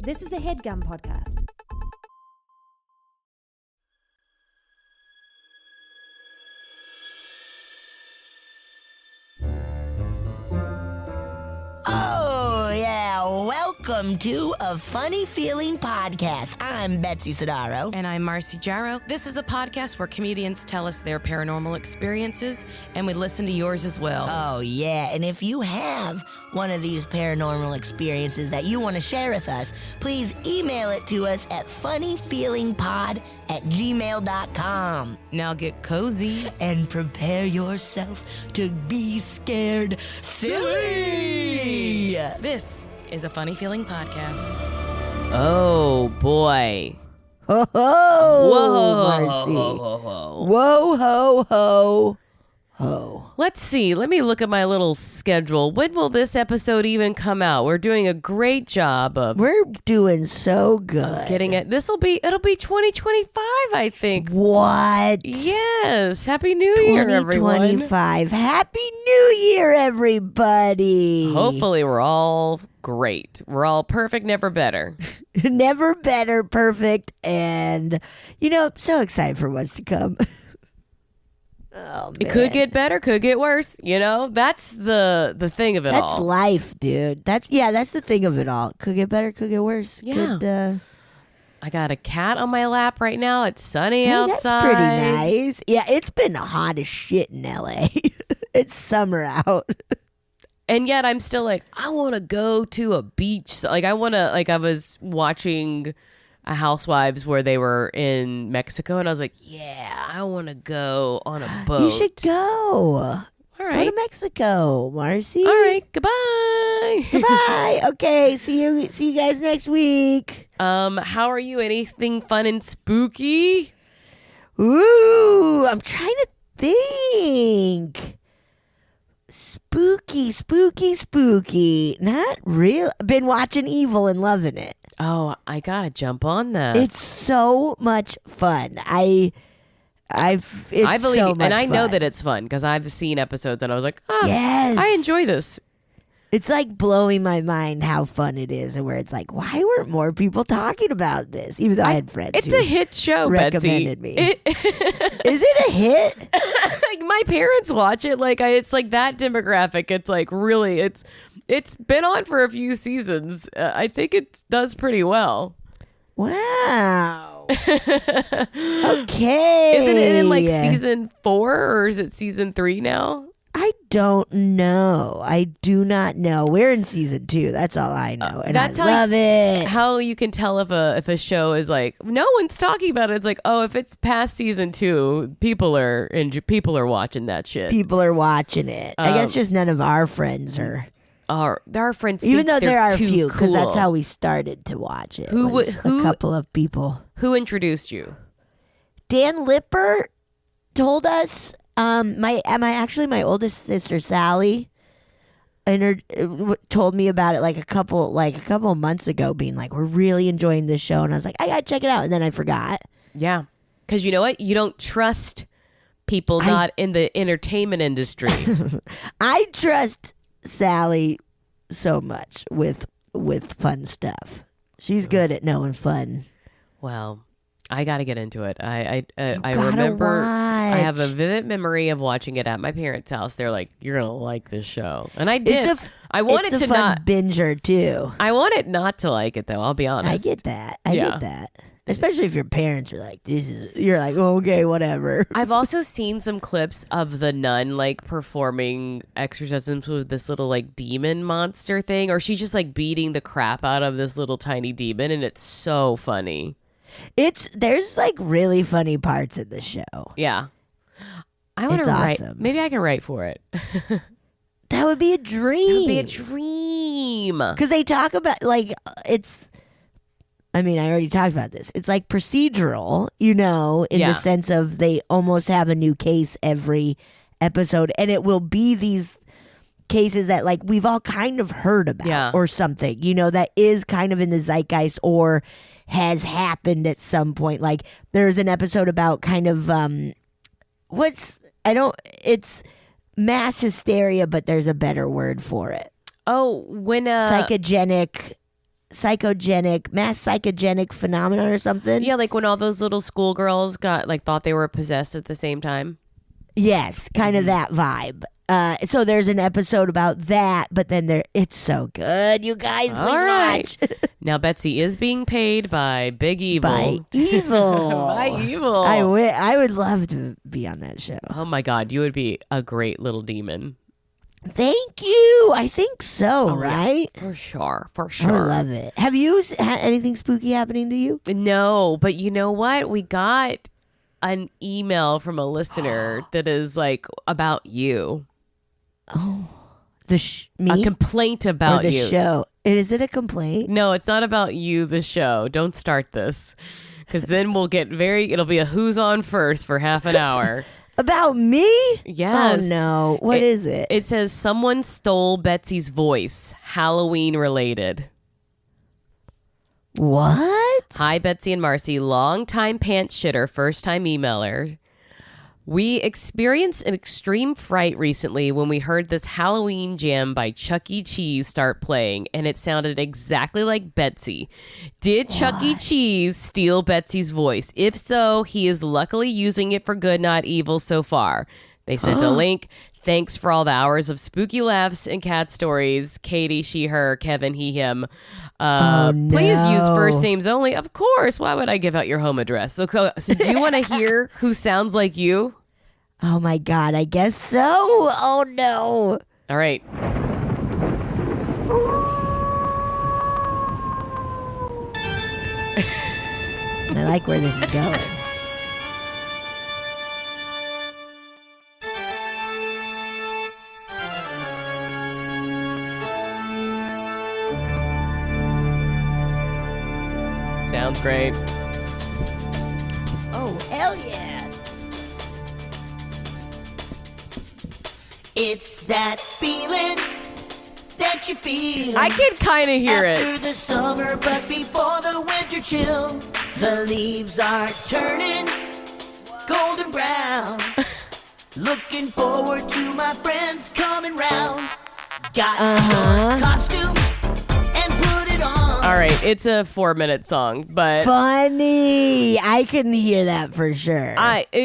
This is a HeadGum podcast. Oh, yeah. Welcome to A Funny Feeling Podcast. I'm Betsy Sidaro. And I'm Marcy Jarrow. This is a podcast where comedians tell us their paranormal experiences, and we listen to yours as well. Oh, yeah. And if you have one of these paranormal experiences that you want to share with us, please email it to us at funnyfeelingpod@gmail.com. Now get cozy. And prepare yourself to be scared silly. This is a Funny Feeling podcast. Oh, boy. Ho ho, Marcy. Whoa, ho, ho, ho. Let's see. Let me look at my little schedule. When will this episode even come out? We're doing a great job of We're doing so good. getting it. It'll be 2025, I think. What? Yes. Happy New Year, everyone. 2025. Happy New Year, everybody. Hopefully we're all great. We're all perfect, never better. Never better, perfect, and, I'm so excited for what's to come. Oh, man. It could get better, could get worse. That's the thing of it all. That's life, dude. That's the thing of it all. Could get better, could get worse. Yeah. I got a cat on my lap right now. It's sunny Hey, outside. that's pretty nice. Yeah, it's been hot as shit in LA. It's summer out. And yet I'm still like, I want to go to a beach. I was watching a Housewives where they were in Mexico, and I was like, yeah, I want to go on a boat. You should go. All right. Go to Mexico, Marcy. All right. Goodbye. Goodbye. Okay. See you guys next week. How are you? Anything fun and spooky? Ooh, I'm trying to think. Spooky. Not real. Been watching Evil and loving it. Oh, I gotta jump on that. It's so much fun. I believe so you, and I know fun. that it's fun because I've seen episodes and I was like, Yes. I enjoy this. It's like blowing my mind how fun it is, and where it's like, why weren't more people talking about this? Even though I had friends It's who a hit show, recommended Betsy. me. Is it a hit? Like my parents watch it. It's like that demographic. It's like really, it's been on for a few seasons. I think it does pretty well. Wow. Okay. Isn't it in like season 4 or is it season 3 now? I don't know. I do not know. We're in season 2. That's all I know, and that's I love it. How you can tell if a show is like no one's talking about it. It's like, oh, if it's past season 2, people are watching that shit. People are watching it. I guess just none of our friends are. Our friends, Even think though there are a too few, because cool. that's how we started to watch it. Who was who- a couple of people. Who introduced you? Dan Lipper told us. My oldest sister Sally, told me about it like a couple of months ago, being like, we're really enjoying this show, and I was like, I gotta check it out, and then I forgot. Yeah, because you know what? You don't trust people not in the entertainment industry. I trust Sally so much with fun stuff. She's good at knowing fun. Well, I got to get into it. I gotta remember. watch. I have a vivid memory of watching it at my parents' house. They're like, "You're gonna like this show," and I did. I wanted it's a to fun not binger too. I wanted not to like it though. I'll be honest. I get that. I get that. Especially if your parents are like, you're like, oh, okay, whatever. I've also seen some clips of the nun like performing exorcisms with this little like demon monster thing, or she's just like beating the crap out of this little tiny demon, and it's so funny. There's like really funny parts in the show. Yeah. I want to write. Awesome. Maybe I can write for it. That would be a dream. It would be a dream. Because they talk about I already talked about this. It's like procedural, in the sense of they almost have a new case every episode, and it will be these cases that like we've all kind of heard about or something, that is kind of in the zeitgeist or has happened at some point. Like there's an episode about kind of it's mass hysteria, but there's a better word for it. Oh, when psychogenic mass psychogenic phenomena or something. Yeah, like when all those little schoolgirls thought they were possessed at the same time. Yes, kind of that vibe. So there's an episode about that, but then it's so good. You guys, please watch. Now Betsy is being paid by Big Evil. By evil. By evil. I would love to be on that show. Oh my God, you would be a great little demon. Thank you. I think so, right? Yeah. For sure. I love it. Have you had anything spooky happening to you? No, but you know what? We got an email from a listener that is like about you. Oh, me? A complaint about or the you. Show. Is it a complaint? No, it's not about you, the show. Don't start this. Because then we'll get it'll be a who's on first for half an hour. About me? Yes. Oh, no. What is it? It says someone stole Betsy's voice, Halloween related. What? Hi, Betsy and Marcy, long-time pants shitter, first-time emailer. We experienced an extreme fright recently when we heard this Halloween jam by Chuck E. Cheese start playing, and it sounded exactly like Betsy. Did Chuck E. Cheese steal Betsy's voice? If so, he is luckily using it for good, not evil so far. They sent a link. Thanks for all the hours of spooky laughs and cat stories. Katie, she, her, Kevin, he, him. Please use first names only. Of course. Why would I give out your home address? So do you want to hear who sounds like you? Oh, my God. I guess so. Oh, no. All right. I like where this is going. Sounds great. Oh, hell yeah. It's that feeling that you feel. I can kind of hear after it. the summer, but before the winter chill. The leaves are turning golden brown. Looking forward to my friends coming round. Got your costume and put it on. All right, it's a 4-minute song, but funny. I can hear that for sure.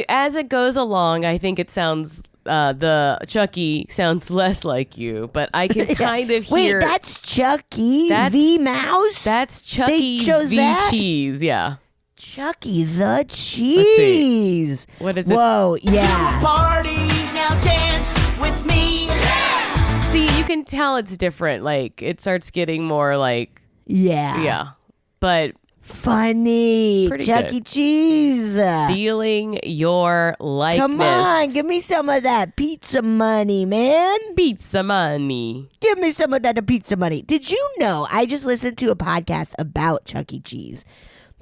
As it goes along, I think it sounds the Chucky sounds less like you, but I can kind of hear. Wait, that's Chucky the mouse? That's Chucky the cheese, yeah. Chucky the cheese. What is it? Whoa, yeah. Party, now dance with me. Yeah. See, you can tell it's different. Like it starts getting more like yeah, but funny. Chuck E. Cheese stealing your likeness. Come on, give me some of that pizza money, man. Pizza money. Give me some of that pizza money. Did you know? I just listened to a podcast about Chuck E. Cheese.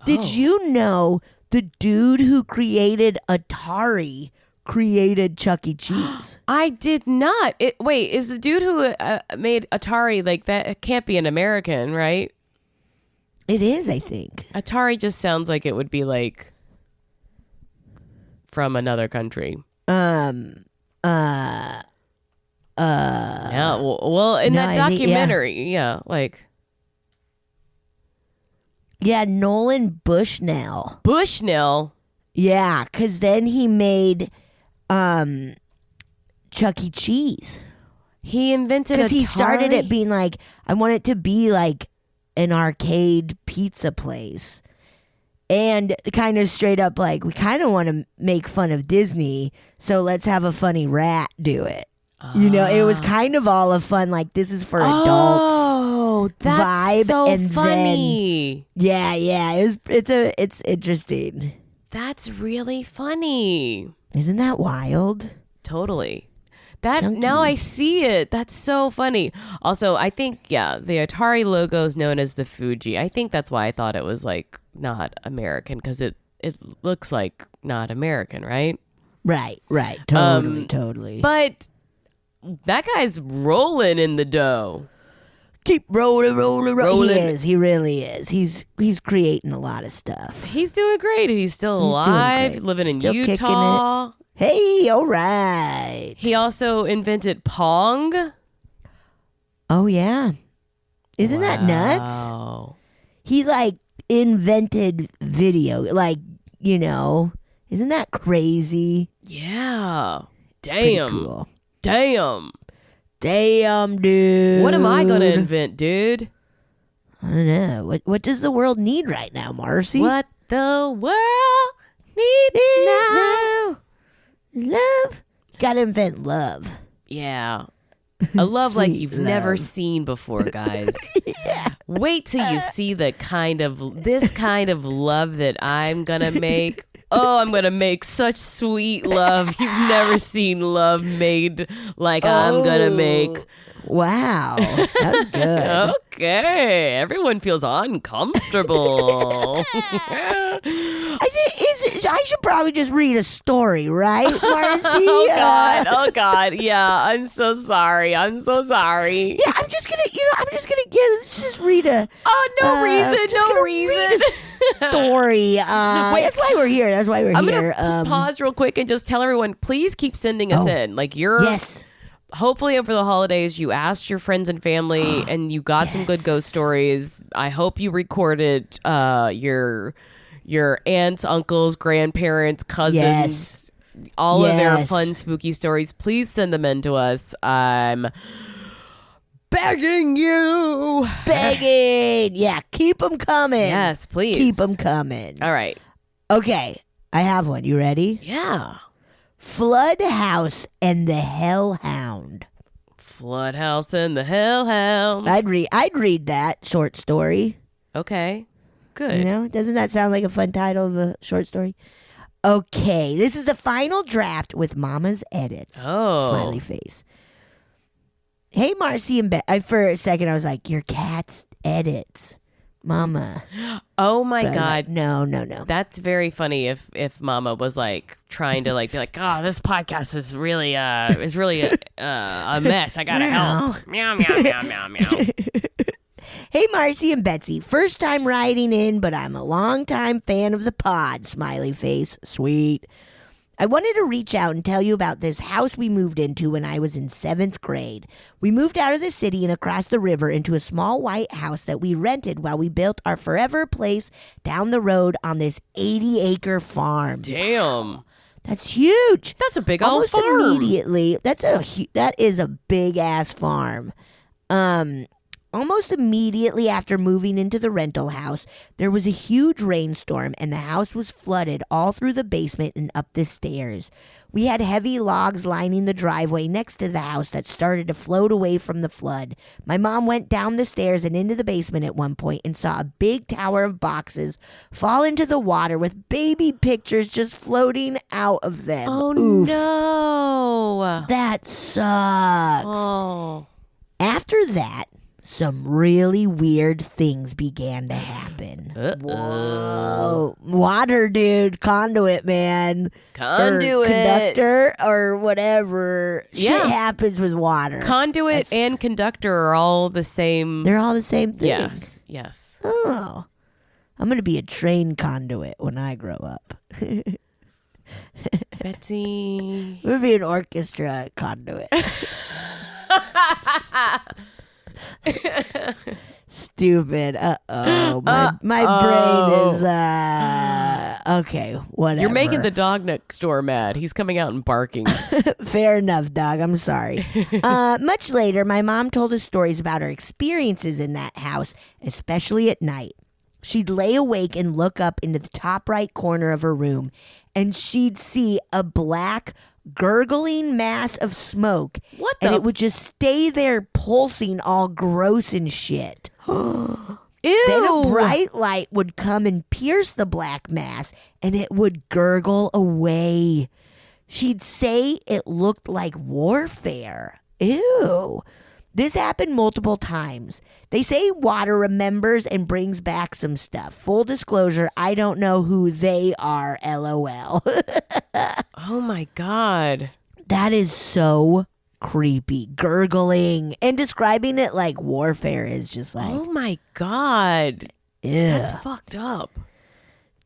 Did you know the dude who created Atari created Chuck E. Cheese? I did not. Wait, is the dude who made Atari like that? It can't be an American, right? It is, I think. Atari just sounds like it would be like from another country. Yeah. Well, in that documentary, like. Yeah, Nolan Bushnell. Bushnell? Yeah, because then he made Chuck E. Cheese. He invented Atari? Because he started it being like, I want it to be like an arcade pizza place. And kind of straight up like, we kind of want to make fun of Disney, so let's have a funny rat do it. You know, it was kind of all a fun, like, this is for adults. Oh, that's vibe, so and funny. Then, yeah. It's interesting. That's really funny. Isn't that wild? Totally. That Chunky. Now I see it. That's so funny. Also, I think the Atari logo is known as the Fuji. I think that's why I thought it was like not American, because it looks like not American, right? Right. Totally. But that guy's rolling in the dough. Keep rolling. He really is. He's creating a lot of stuff. He's doing great. He's still alive, living in Still Utah. Hey, all right. He also invented Pong. Oh, yeah. Isn't that nuts? Wow. He like invented video. Like, isn't that crazy? Yeah. Pretty Damn. cool. Damn. Damn, dude. What am I gonna invent, dude? I don't know. What does the world need right now, Marcy? What the world needs now? Love. Gotta invent love. Yeah. A love like Sweet you've never love. seen before, guys. Wait till you see this kind of love that I'm gonna make. Oh, I'm gonna make such sweet love. You've never seen love made like I'm gonna make. Wow. That's good. Okay, everyone feels uncomfortable. I should probably just read a story, right, Marcy? Oh God, yeah. I'm so sorry. Yeah, I'm just gonna read a. Oh, no reason. Read a story. That's why we're here. I'm gonna pause real quick and just tell everyone, please keep sending us in. Like Yes. Hopefully over the holidays you asked your friends and family and you got some good ghost stories. I hope you recorded your aunts, uncles, grandparents, cousins, all of their fun spooky stories. Please send them in to us. I'm begging you. Yeah, keep them coming. Yes, please. Keep them coming. All right. Okay, I have one. You ready? Yeah. Flood House and the Hellhound. Flood House and the Hellhound. I'd read that short story. Okay. Good. Doesn't that sound like a fun title of a short story? Okay, this is the final draft with Mama's edits. Oh. Smiley face. Hey, Marcy and Beth. For a second, I was like, your cat's edits. Mama. Oh my But God. No. That's very funny if Mama was like trying to be like, oh, this podcast is really a mess. I gotta help. Meow meow meow meow meow. Hey, Marcy and Betsy. First time writing in, but I'm a longtime fan of the pod. Smiley face. Sweet. I wanted to reach out and tell you about this house we moved into when I was in 7th grade. We moved out of the city and across the river into a small white house that we rented while we built our forever place down the road on this 80-acre farm. Damn. That's huge. That's a big old Almost farm. immediately, that is a big ass farm. Almost immediately after moving into the rental house, there was a huge rainstorm and the house was flooded all through the basement and up the stairs. We had heavy logs lining the driveway next to the house that started to float away from the flood. My mom went down the stairs and into the basement at one point and saw a big tower of boxes fall into the water with baby pictures just floating out of them. Oh, Oof. no. That sucks. Oh. After that, some really weird things began to happen. Whoa. Water, dude. Conduit, man. Conduit. Or conductor or whatever. Yeah. Shit happens with water. Conduit and conductor are all the same. They're all the same thing. Yes. Oh. I'm going to be a train conduit when I grow up. Betsy. I'm going to be an orchestra conduit. Stupid. Uh-oh. My brain is okay, whatever. You're making the dog next door mad. He's coming out and barking. Fair enough, dog. I'm sorry. Much later, my mom told us stories about her experiences in that house, especially at night. She'd lay awake and look up into the top right corner of her room, and she'd see a black gurgling mass of smoke. What and the- it would just stay there pulsing all gross and shit. Ew. Then a bright light would come and pierce the black mass, and it would gurgle away. She'd say it looked like warfare. Ew. This happened multiple times. They say water remembers and brings back some stuff. Full disclosure, I don't know who they are, LOL. Oh my God. That is so creepy. Gurgling and describing it like warfare is just like, Oh my God. ew. That's fucked up.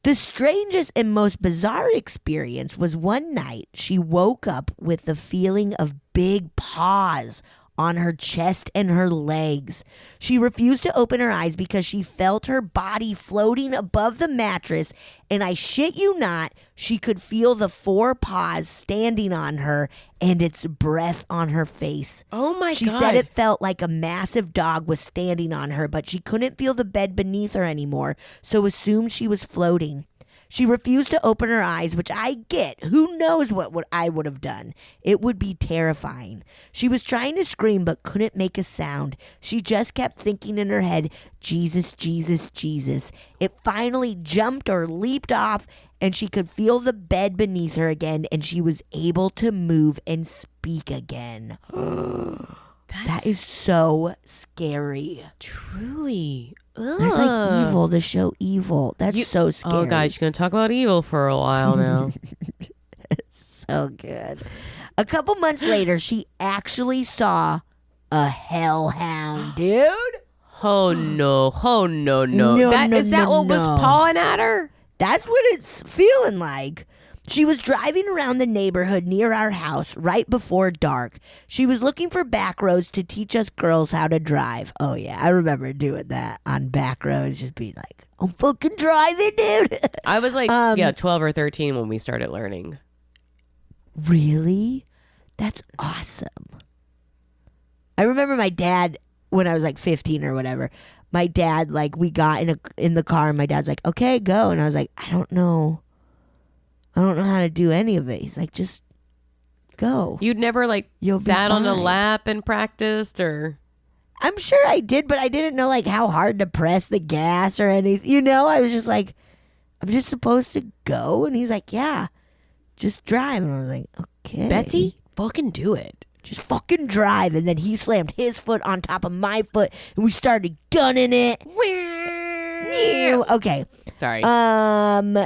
The strangest and most bizarre experience was one night she woke up with the feeling of big paws on her chest and her legs. She refused to open her eyes because she felt her body floating above the mattress, and I shit you not, she could feel the 4 paws standing on her and its breath on her face. Oh my God. She said it felt like a massive dog was standing on her, but she couldn't feel the bed beneath her anymore, so assumed she was floating. She refused to open her eyes, which I get. Who knows what I would have done? It would be terrifying. She was trying to scream but couldn't make a sound. She just kept thinking in her head, Jesus, Jesus, Jesus. It finally jumped or leaped off, and she could feel the bed beneath her again, and she was able to move and speak again. That is so scary. Truly. That's like Evil, the show Evil. That's so scary. Oh, guys, you're going to talk about Evil for a while now. So good. A couple months later, she actually saw a hellhound, dude. Oh, no. Oh, no, no. Is that what was pawing at her? That's what it's feeling like. She was driving around the neighborhood near our house right before dark. She was looking for back roads to teach us girls how to drive. Oh, yeah. I remember doing that on back roads, just being like, I'm fucking driving, dude. I was like, 12 or 13 when we started learning. Really? That's awesome. I remember my dad, when I was like 15 or whatever, my dad, like, we got in the car and my dad's like, okay, go. And I was like, I don't know how to do any of it. He's like, just go. You'd never like sat on a lap and practiced, or? I'm sure I did, but I didn't know like how hard to press the gas or anything. You know, I was just like, I'm just supposed to go. And he's like, yeah, just drive. And I was like, okay. Betsy, fucking do it. Just fucking drive. And then he slammed his foot on top of my foot and we started gunning it. Okay. Sorry.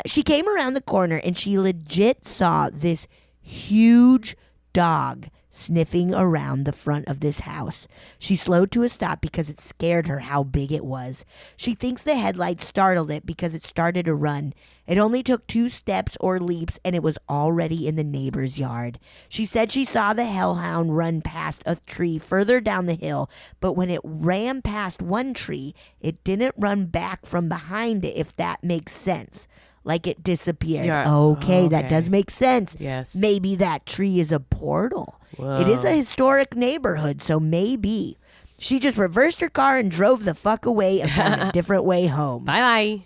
She came around the corner and she legit saw this huge dog sniffing around the front of this house. She slowed to a stop because it scared her how big it was. She thinks the headlights startled it because it started to run. It only took 2 steps or leaps and it was already in the neighbor's yard. She said she saw the hellhound run past a tree further down the hill, but when it ran past one tree, it didn't run back from behind it, if that makes sense. Like it disappeared. Yeah. Okay, Okay. that does make sense. Yes. Maybe that tree is a portal. Whoa. It is a historic neighborhood, so maybe. She just reversed her car and drove the fuck away and found a different way home. Bye-bye.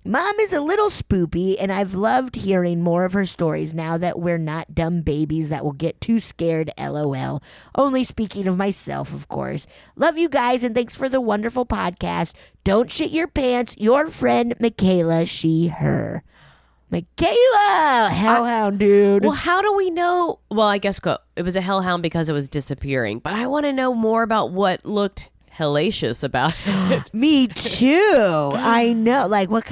Mom is a little spoopy, and I've loved hearing more of her stories now that we're not dumb babies that will get too scared, LOL. Only speaking of myself, of course. Love you guys, and thanks for the wonderful podcast. Don't shit your pants. Your friend, Mikaela, she, her. Mikaela! Hellhound, dude. Well, how do we know? Well, I guess it was a hellhound because it was disappearing. But I want to know more about what looked hellacious about it. Me too. I know. Like, what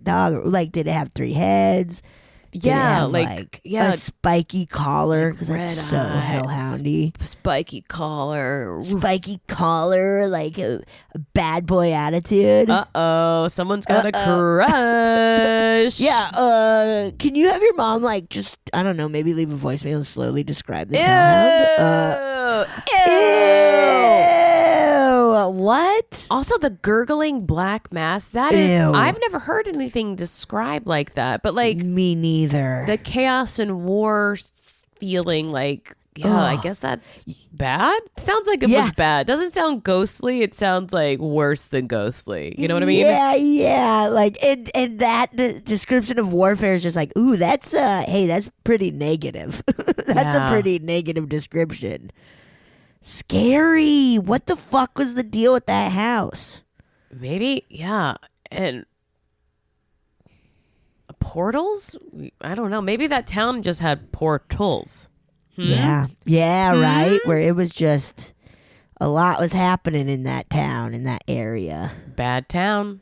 dog? Like, did it have 3 heads? Did it have, a spiky collar, because that's so hellhoundy. Spiky collar. Spiky collar, like a bad boy attitude. Uh-oh. Someone's got a crush. Yeah. Can you have your mom, like, just, I don't know, maybe leave a voicemail and slowly describe this hellhound? Ew. What? Also, the gurgling black mass. That Ew. is, I've never heard anything described like that. But like, me neither. the chaos and war feeling, like, yeah, I guess that's bad. Sounds like it was bad. Doesn't sound ghostly. It sounds like worse than ghostly. You know what I mean? Yeah. Like, and that description of warfare is just like, ooh, that's hey, that's pretty negative. That's a pretty negative description. Scary. What the fuck was the deal with that house? Maybe, yeah. And portals? I don't know. Maybe that town just had portals. Yeah, right. Where it was just a lot was happening in that town, in that area. Bad town.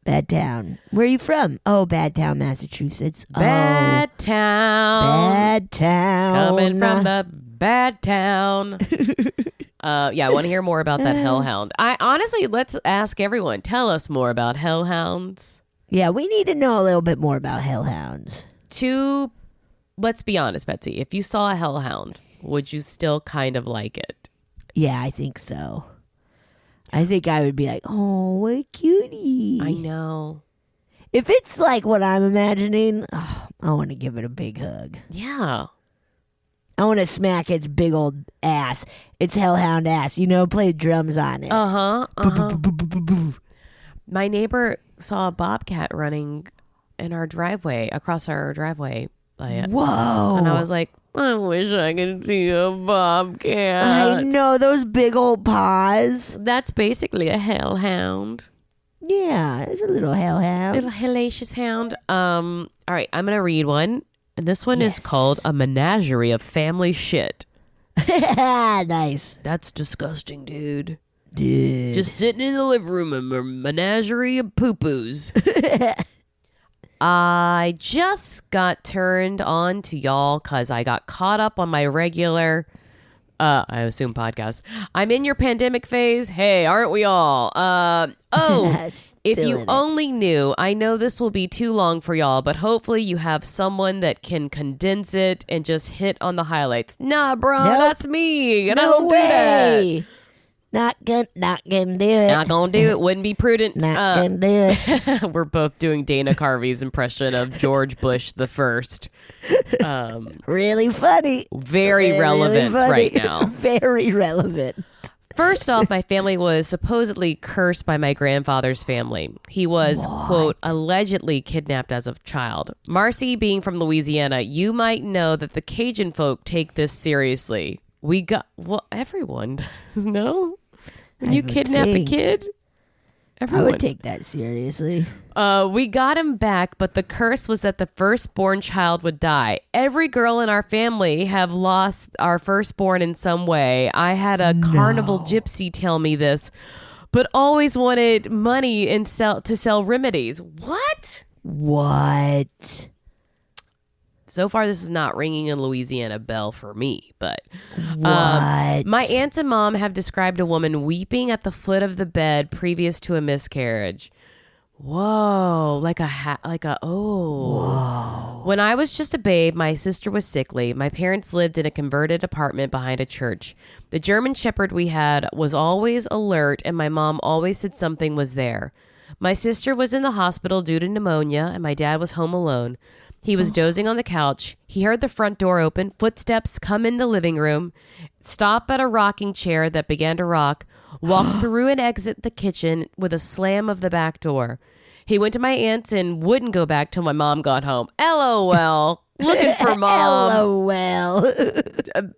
Where are you from? Oh, Bad Town, Massachusetts. Bad town. Bad Town. Coming from the bad town. Yeah, I want to hear more about that hellhound. I honestly, let's ask everyone. Tell us more about hellhounds. Yeah, we need to know a little bit more about hellhounds. Let's be honest, Betsy. If you saw a hellhound, would you still kind of like it? Yeah, I think so. I think I would be like, oh, what cutie. I know. If it's like what I'm imagining, I want to give it a big hug. Yeah. I want to smack its big old ass. Its hellhound ass. Play drums on it. My neighbor saw a bobcat running in our driveway, across our driveway. Whoa. And I was like, I wish I could see a bobcat. I know, those big old paws. That's basically a hellhound. Yeah, it's a little hellhound. Little hellacious hound. All right, I'm going to read one. And this one is called A Menagerie of Family Shit. Nice. That's disgusting, dude. Dude. Just sitting in the living room of a menagerie of poo-poos. I just got turned on to y'all because I got caught up on my regular, I assume podcast. I'm in your pandemic phase. Hey, aren't we all? If you only knew, I know this will be too long for y'all, but hopefully you have someone that can condense it and just hit on the highlights. Nah, bro, that's me. And I don't do that. Not gonna do it. Not gonna do it. Wouldn't be prudent. Not gonna do it. We're both doing Dana Carvey's impression of George Bush the First. Really funny. Very relevant right now. Very relevant. First off, my family was supposedly cursed by my grandfather's family. He was, quote, allegedly kidnapped as a child. Marcy, being from Louisiana, you might know that the Cajun folk take this seriously. Everyone does, no? When you kidnap a kid, everyone. I would take that seriously. We got him back, but the curse was that the firstborn child would die. Every girl in our family have lost our firstborn in some way. I had a carnival gypsy tell me this, but always wanted money and to sell remedies. What? So far, this is not ringing a Louisiana bell for me, but my aunt and mom have described a woman weeping at the foot of the bed previous to a miscarriage. Whoa, Whoa. When I was just a babe, my sister was sickly. My parents lived in a converted apartment behind a church. The German Shepherd we had was always alert, and my mom always said something was there. My sister was in the hospital due to pneumonia, and my dad was home alone. He was dozing on the couch. He heard the front door open, footsteps come in the living room, stop at a rocking chair that began to rock, walk through and exit the kitchen with a slam of the back door. He went to my aunt's and wouldn't go back till my mom got home. LOL. Looking for mom. LOL.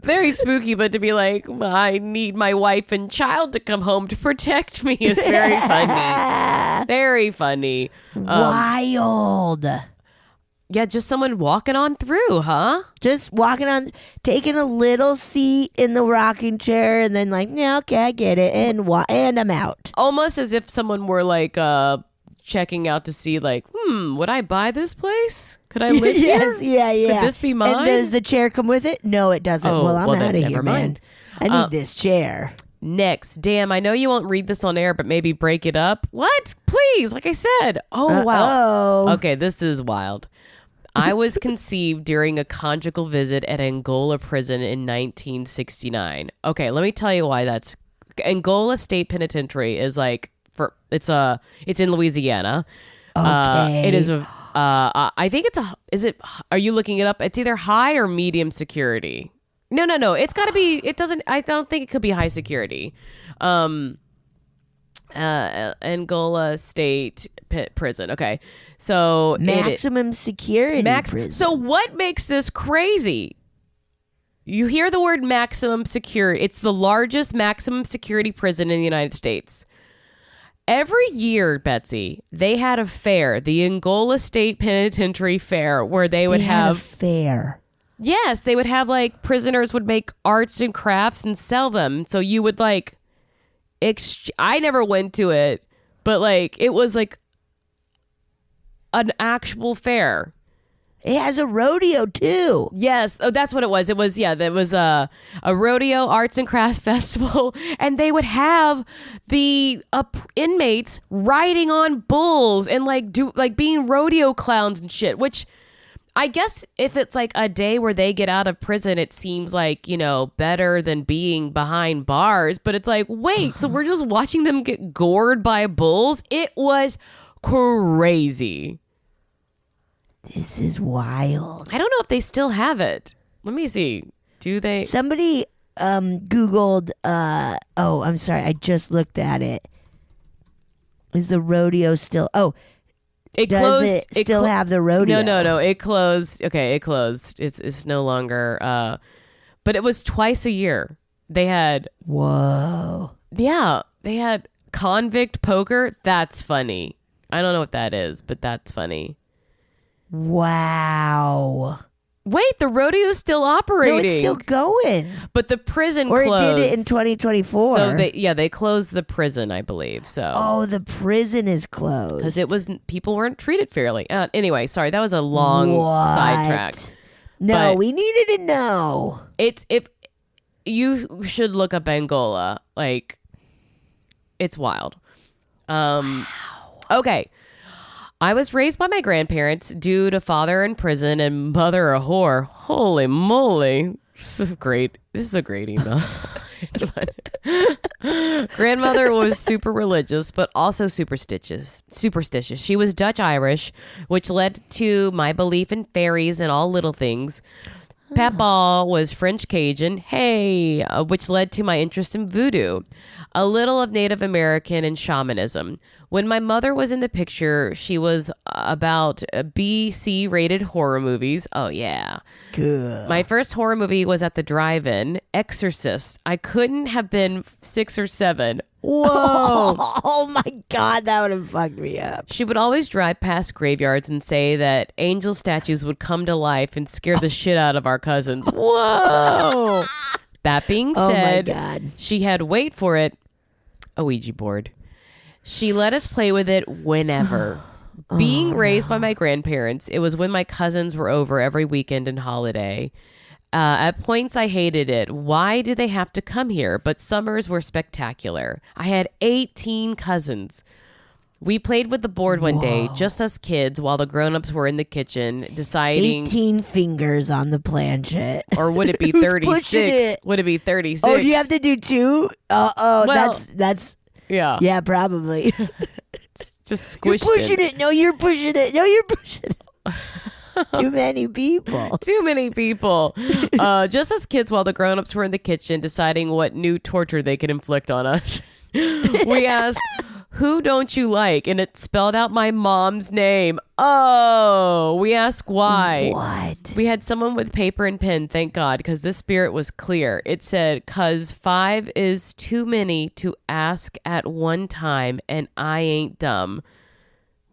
Very spooky, but to be like, I need my wife and child to come home to protect me is very funny. Very funny. Wild. Yeah, just someone walking on through, huh? Just walking on, taking a little seat in the rocking chair, and then like, yeah, okay, I get it, and I'm out. Almost as if someone were like checking out to see like, would I buy this place? Could I live here? Yeah. Could this be mine? And does the chair come with it? No, it doesn't. Well, I'm out of here, man. I need this chair. Next, damn, I know you won't read this on air, but maybe break it up. What? Please, like I said. Oh, wow. Okay, this is wild. I was conceived during a conjugal visit at Angola prison in 1969. Okay, let me tell you why that's... Angola State Penitentiary is like... It's in Louisiana. Okay. It is a... I think it's a... Is it... Are you looking it up? It's either high or medium security. No. It's got to be... It doesn't... I don't think it could be high security. Angola State Prison. Okay, so maximum security prison. So what makes this crazy? You hear the word maximum security. It's the largest maximum security prison in the United States. Every year, Betsy, they had a fair, the Angola State Penitentiary Fair, where they would have a fair. Yes, they would have like prisoners would make arts and crafts and sell them. So you would like. I never went to it, but like it was like an actual fair. It has a rodeo too. Yes, that's what it was. It was there was a rodeo arts and crafts festival, and they would have the inmates riding on bulls and being rodeo clowns and shit. Which I guess if it's like a day where they get out of prison, it seems like, better than being behind bars. But it's like, wait, so we're just watching them get gored by bulls? It was crazy. This is wild. I don't know if they still have it. Let me see. Do they? Somebody Googled, I'm sorry. I just looked at it. Is the rodeo still? Oh, It does closed. it still have the rodeo? No. It closed. Okay, it closed. It's no longer. But it was twice a year. They had. Whoa. Yeah, they had convict poker. That's funny. I don't know what that is, but that's funny. Wow. Wait, the rodeo's still operating. No, it's still going. But the prison or closed. It did it in 2024. So they closed the prison, I believe. So. Oh, the prison is closed. Because people weren't treated fairly. Anyway, sorry, that was a long sidetrack. No, But we needed to know. if you should look up Angola, like it's wild. Okay. I was raised by my grandparents due to father in prison and mother a whore. Holy moly. This is great. This is a great email. It's fun. Grandmother was super religious, but also superstitious. She was Dutch Irish, which led to my belief in fairies and all little things. Papa was French Cajun, which led to my interest in voodoo, a little of Native American and shamanism. When my mother was in the picture, she was about BC rated horror movies. Oh, yeah. Good. My first horror movie was at the drive-in, Exorcist. I couldn't have been 6 or 7. Whoa. Oh my God, that would have fucked me up. She would always drive past graveyards and say that angel statues would come to life and scare the shit out of our cousins. Whoa. That being said, oh my God. She had, wait for it, a Ouija board. She let us play with it whenever. Being raised by my grandparents, it was when my cousins were over every weekend and holiday. At points, I hated it. Why do they have to come here? But summers were spectacular. I had 18 cousins. We played with the board one day, just us kids, while the grown-ups were in the kitchen deciding... 18 fingers on the planchette. Or would it be 36? Would it be 36? Oh, do you have to do 2? Well, that's... Yeah. Yeah, probably. Just You're squished pushing it. No, you're pushing it. No, you're pushing it. Too many people. Too many people. Just as kids while the grown-ups were in the kitchen deciding what new torture they could inflict on us. We asked, who don't you like? And it spelled out my mom's name. Oh, we asked why. What? We had someone with paper and pen, thank God, because this spirit was clear. It said, 'cause 5 is too many to ask at one time, and I ain't dumb.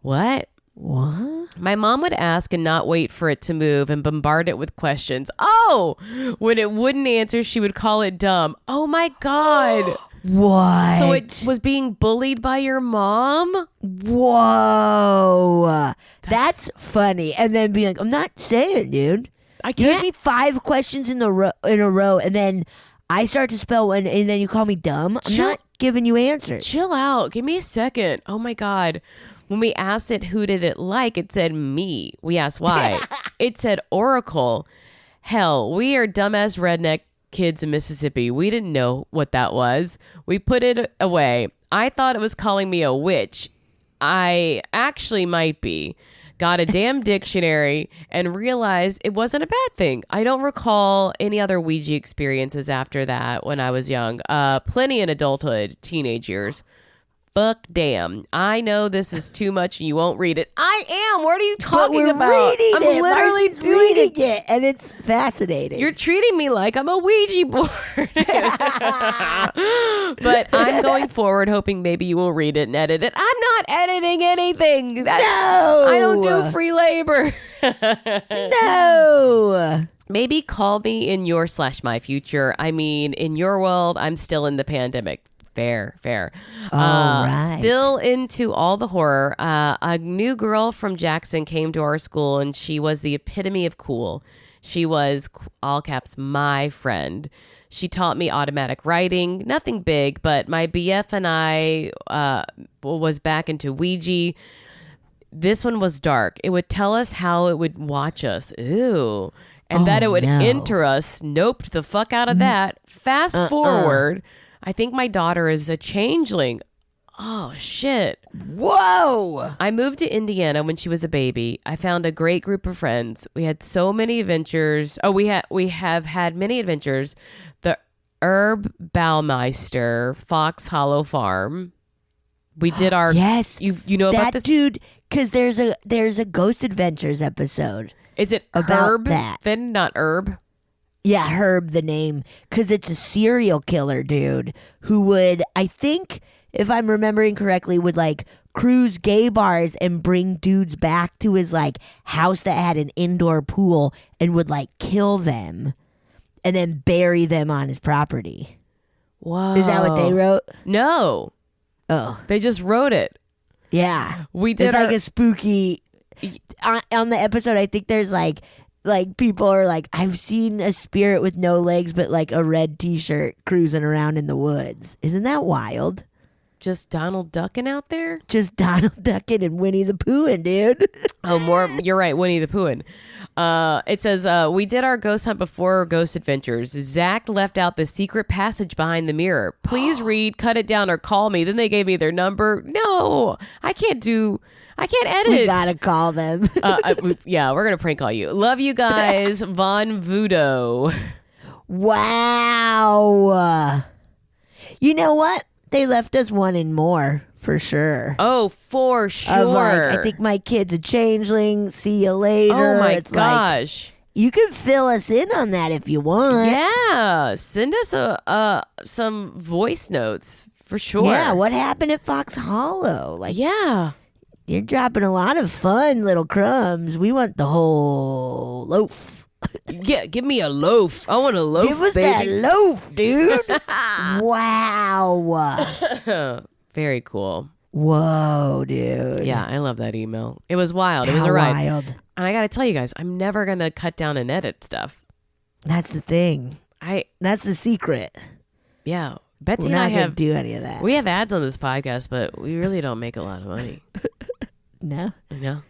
What? What? My mom would ask and not wait for it to move and bombard it with questions. Oh, when it wouldn't answer, she would call it dumb. Oh my God. What? So it was being bullied by your mom? Whoa. That's funny. And then being like, I'm not saying, dude. I Give can't. me 5 questions in a row, and then I start to spell one, and then you call me dumb. I'm Chill- not giving you answers. Chill out. Give me a second. Oh my God. When we asked it, who did it like? It said me. We asked why. It said Oracle. Hell, we are dumbass redneck kids in Mississippi. We didn't know what that was. We put it away. I thought it was calling me a witch. I actually might be. Got a damn dictionary and realized it wasn't a bad thing. I don't recall any other Ouija experiences after that when I was young. Plenty in adulthood, teenage years. Fuck damn. I know this is too much and you won't read it. I am. What are you talking about? Reading I'm it. literally Marcy's doing reading it. it, and it's fascinating. You're treating me like I'm a Ouija board. But I'm going forward hoping maybe you will read it and edit it. I'm not editing anything. No. I don't do free labor. No. Maybe call me in your / my future. I mean, in your world, I'm still in the pandemic. Fair. All right. Still into all the horror. A new girl from Jackson came to our school, and she was the epitome of cool. She was, all caps, my friend. She taught me automatic writing. Nothing big, but my BF and I was back into Ouija. this one was dark. It would tell us how it would watch us. Ew. And that it would enter us. Nope, the fuck out of that. Fast forward. I think my daughter is a changeling. Oh, shit. Whoa. I moved to Indiana when she was a baby. I found a great group of friends. We had so many adventures. Oh, we have had many adventures. The Herb Baumeister Fox Hollow Farm. We did our... Yes. You know about this? Dude, because there's a Ghost Adventures episode. Is it about Herb? that. Then not Herb? Yeah, Herb, the name. Because it's a serial killer, dude, who would, I think, if I'm remembering correctly, would like cruise gay bars and bring dudes back to his like house that had an indoor pool and would like kill them and then bury them on his property. Whoa. Is that what they wrote? No. Oh. They just wrote it. Yeah. We did it's like a spooky... On the episode, I think there's like people are like, I've seen a spirit with no legs but like a red t-shirt cruising around in the woods. Isn't that wild? Just Donald Ducking out there? Just Donald Ducking and Winnie the Poohin', dude. Oh, more. You're right, Winnie the Poohin'. It says, we did our ghost hunt before Ghost Adventures. Zach left out the secret passage behind the mirror. Please read, cut it down, or call me. Then they gave me their number. No, I can't edit. We gotta call them. Yeah, we're going to prank call you. Love you guys. VonVoodo. Wow. You know what? They left us wanting more, for sure. Oh, for sure. Of like, I think my kid's a changeling. See you later. Oh, my it's gosh. Like, you can fill us in on that if you want. Yeah. Send us some voice notes, for sure. Yeah, what happened at Fox Hollow? Like, yeah. You're dropping a lot of fun little crumbs. We want the whole loaf. Yeah, give me a loaf. I want a loaf, Give us baby. that loaf, dude. Wow. Very cool. Whoa, dude. Yeah, I love that email. It was wild. It was a ride. Wild. And I got to tell you guys, I'm never going to cut down and edit stuff. That's the thing. That's the secret. Yeah. Betsy We're and I not gonna have do any of that. We have ads on this podcast, but we really don't make a lot of money. No. No.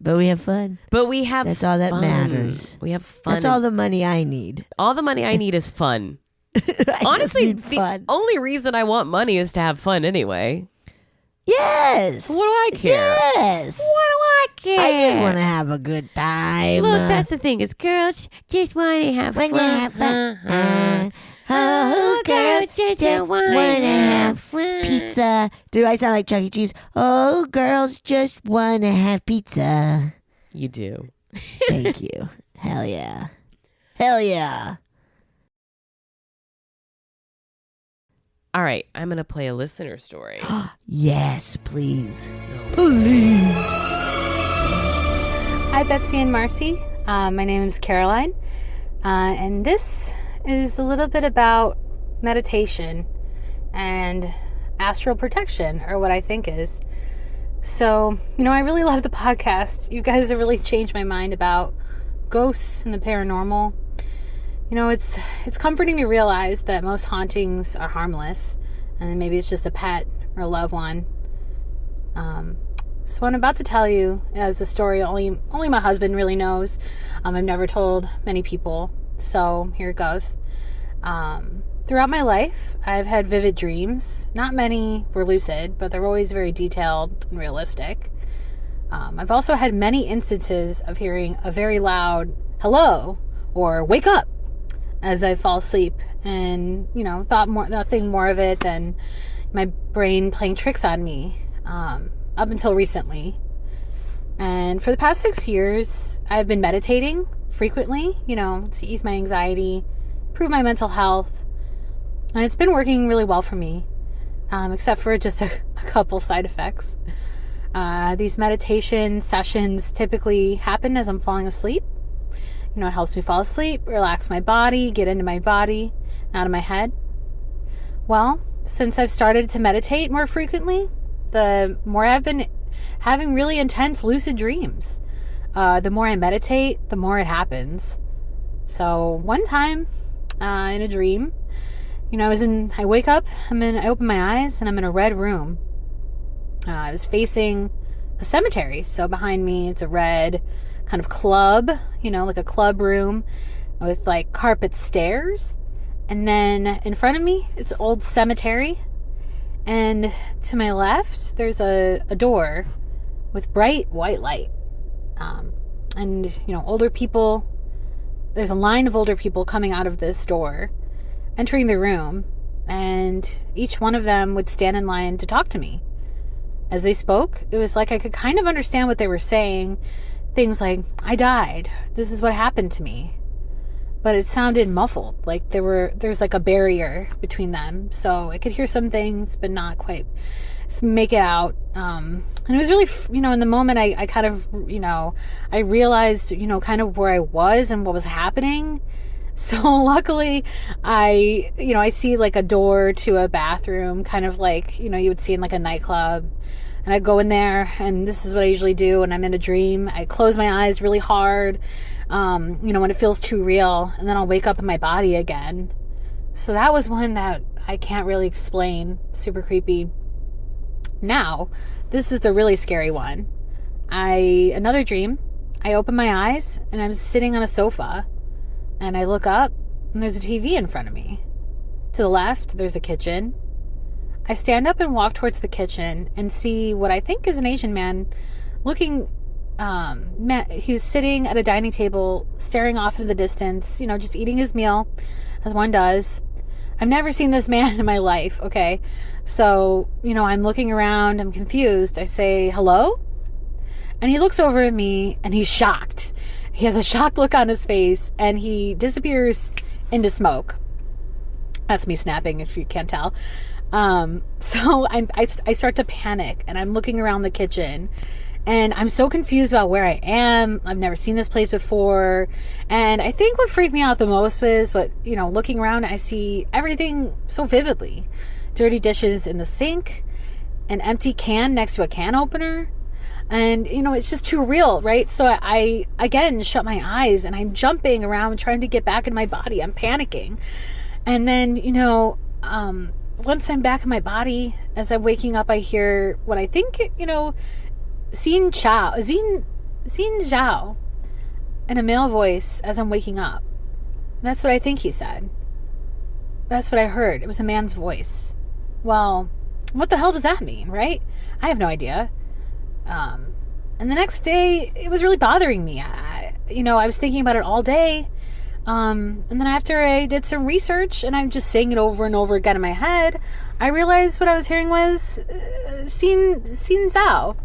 But we have fun. But we have That's all that fun. matters. We have fun. That's all the money I need. All the money I need is fun. I Honestly, just need fun. the only reason I want money is to have fun anyway. Yes. What do I care? Yes. What do I care? I just want to have a good time. Look, that's the thing. Is girls just want to have fun. Oh, girls just want to have fun. pizza. Do I sound like Chuck E. Cheese? Oh, girls just want to have pizza. You do. Thank you. Hell yeah. Hell yeah. All right, I'm going to play a listener story. Yes, please. No. Hi, Betsy and Marcy. My name is Caroline, and this is a little bit about meditation and astral protection, or what I think is. So, I really love the podcast. You guys have really changed my mind about ghosts and the paranormal. It's comforting to realize that most hauntings are harmless, and maybe it's just a pet or a loved one. So what I'm about to tell you is a story only my husband really knows. I've never told many people, so here it goes. Throughout my life, I've had vivid dreams. Not many were lucid, but they're always very detailed and realistic. I've also had many instances of hearing a very loud hello or wake up as I fall asleep, and thought nothing more of it than my brain playing tricks on me, up until recently. And for the past 6 years, I've been meditating frequently, to ease my anxiety, improve my mental health, and it's been working really well for me, except for just a couple side effects. These meditation sessions typically happen as I'm falling asleep. It helps me fall asleep, relax my body, get into my body, out of my head. Well, since I've started to meditate more frequently, the more I've been having really intense lucid dreams. The more I meditate, the more it happens. So one time, in a dream, I wake up, I open my eyes, and I'm in a red room. I was facing a cemetery. So behind me, it's a red kind of club, like a club room with like carpet stairs. And then in front of me, it's an old cemetery. And to my left, there's a door with bright white light. And older people, there's a line of older people coming out of this door, entering the room. And each one of them would stand in line to talk to me. As they spoke, it was like I could kind of understand what they were saying. Things like, I died. This is what happened to me. But it sounded muffled, like there's like a barrier between them. So I could hear some things, but not quite make it out. And it was really, in the moment, I kind of, I realized, kind of where I was and what was happening. So luckily, I see like a door to a bathroom, kind of like, you would see in like a nightclub. And I go in there, and this is what I usually do when I'm in a dream. I close my eyes really hard, when it feels too real, and then I'll wake up in my body again. So that was one that I can't really explain. Super creepy. Now, this is the really scary one. Another dream. I open my eyes, and I'm sitting on a sofa, and I look up, and there's a TV in front of me. To the left, there's a kitchen. I stand up and walk towards the kitchen and see what I think is an Asian man looking, he's sitting at a dining table, staring off into the distance, just eating his meal, as one does. I've never seen this man in my life, okay? So, I'm looking around, I'm confused. I say, hello? And he looks over at me, and he's shocked. He has a shocked look on his face, and he disappears into smoke. That's me snapping, if you can't tell. So I start to panic, and I'm looking around the kitchen, and I'm so confused about where I am. I've never seen this place before. And I think what freaked me out the most was looking around, I see everything so vividly. Dirty dishes in the sink, an empty can next to a can opener. And, it's just too real, right? So I again, shut my eyes, and I'm jumping around trying to get back in my body. I'm panicking. And then, once I'm back in my body, as I'm waking up, I hear what I think, Xin Zhao, in a male voice as I'm waking up. That's what I think he said. That's what I heard. It was a man's voice. Well, what the hell does that mean, right? I have no idea. And the next day, it was really bothering me. I was thinking about it all day. And then after I did some research, and I'm just saying it over and over again in my head, I realized what I was hearing was Xin Zhao,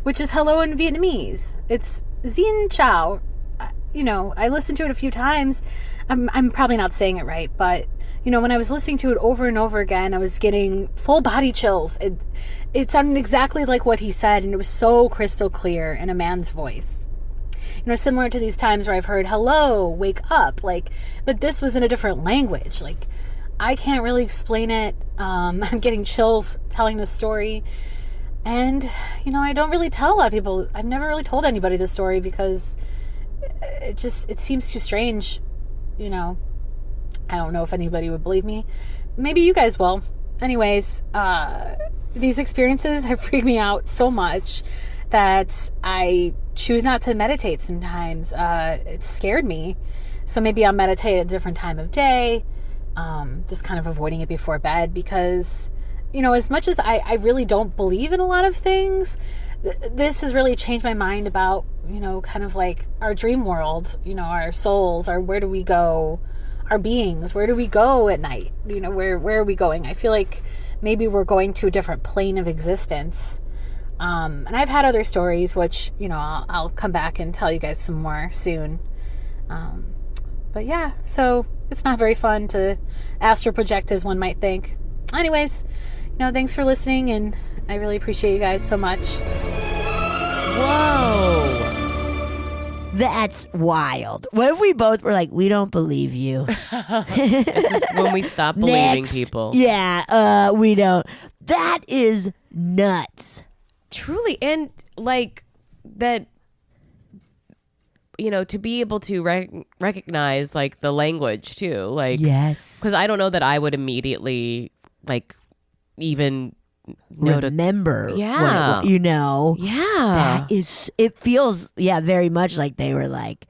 which is hello in Vietnamese. It's Xin Chao. I listened to it a few times. I'm probably not saying it right, but when I was listening to it over and over again, I was getting full body chills. It sounded exactly like what he said, and it was so crystal clear in a man's voice. Similar to these times where I've heard, hello, wake up, but this was in a different language. I can't really explain it. I'm getting chills telling this story. And, I don't really tell a lot of people. I've never really told anybody this story because it seems too strange. I don't know if anybody would believe me. Maybe you guys will. Anyways, these experiences have freaked me out so much that I choose not to meditate sometimes. It scared me. So maybe I'll meditate at a different time of day, just kind of avoiding it before bed because, as much as I really don't believe in a lot of things, this has really changed my mind about, kind of like our dream world, our souls, where do we go, our beings, where do we go at night? Where are we going? I feel like maybe we're going to a different plane of existence. And I've had other stories, which, I'll come back and tell you guys some more soon. But yeah, so it's not very fun to astral project as one might think. Anyways, thanks for listening, and I really appreciate you guys so much. Whoa. That's wild. What if we both were like, we don't believe you? This is when we stop believing people. Yeah, we don't. That is nuts. Truly. And that, to be able to recognize the language too. Yes. Because I don't know that I would immediately even remember what you know. Yeah. It feels very much like they were like,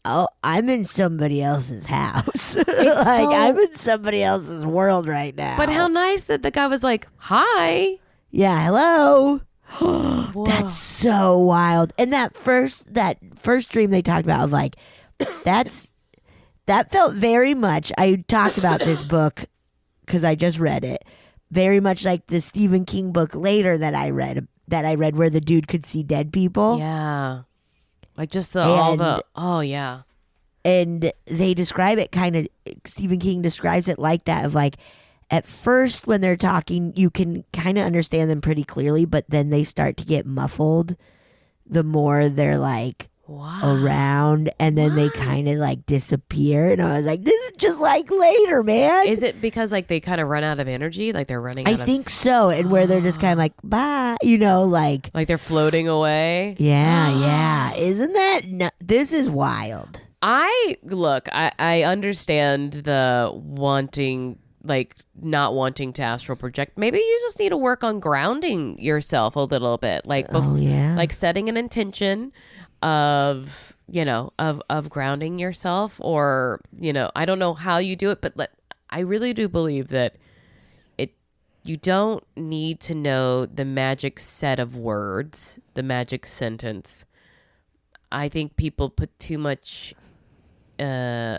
oh, I'm in somebody else's house. I'm in somebody else's world right now. But how nice that the guy was like, hi. Yeah, hello. That's so wild. And that first dream they talked about of like, that felt very much, I talked about this book because I just read it, very much like the Stephen King book later that I read where the dude could see dead people. Yeah. Like just yeah. And they describe it Stephen King describes it like that of like, at first when they're talking, you can kind of understand them pretty clearly, but then they start to get muffled the more they're like around, and then they kind of like disappear. And I was like, this is just like later, man. Is it because like they kind of run out of energy? Like they're running I out think so. And where they're just kind of like, bye, like they're floating away. Yeah. Isn't that this is wild. I understand the wanting, like not wanting to astral project. Maybe you just need to work on grounding yourself a little bit. Like, like setting an intention of grounding yourself, or, I don't know how you do it, but I really do believe that you don't need to know the magic set of words, the magic sentence. I think people put too much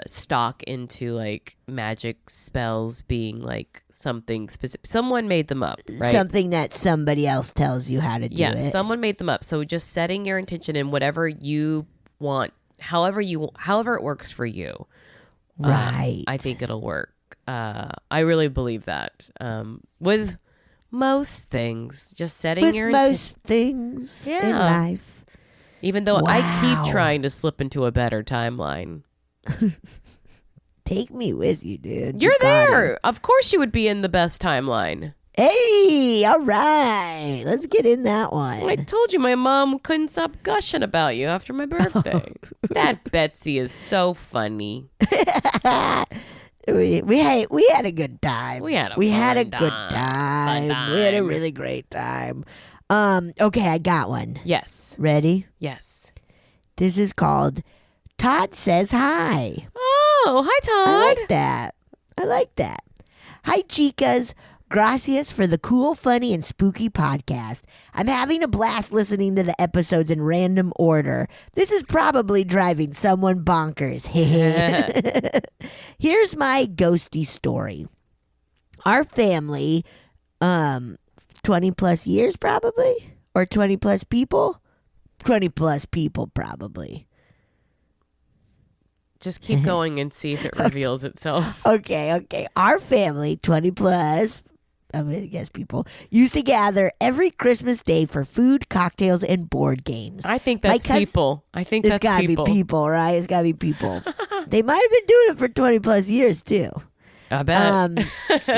stock into like magic spells being like something specific. Someone made them up, right? Something that somebody else tells you how to do it. Yeah, someone made them up. So just setting your intention in whatever you want, however it works for you. Right. I think it'll work. I really believe that. With most things, just setting your most things in life. Even though I keep trying to slip into a better timeline. Take me with you, dude. You're there. Of course you would be in the best timeline. Hey, all right. Let's get in that one. I told you my mom couldn't stop gushing about you after my birthday. That Betsy is so funny. We had a good time. We had a good time. We had a really great time. Okay, I got one. Yes. Ready? Yes. This is called Todd Says Hi. Oh, hi, Todd. I like that. Hi, chicas. Gracias for the cool, funny, and spooky podcast. I'm having a blast listening to the episodes in random order. This is probably driving someone bonkers. Here's my ghosty story. Our family, 20 plus years probably, or 20 plus people? 20 plus people probably. Just keep going and see if it reveals itself. Okay. Our family, 20 plus, I guess people, used to gather every Christmas day for food, cocktails, and board games. I think that's people. I think it's that's gotta people. Be people, right? It's got to be people. They might have been doing it for 20 plus years, too. I bet.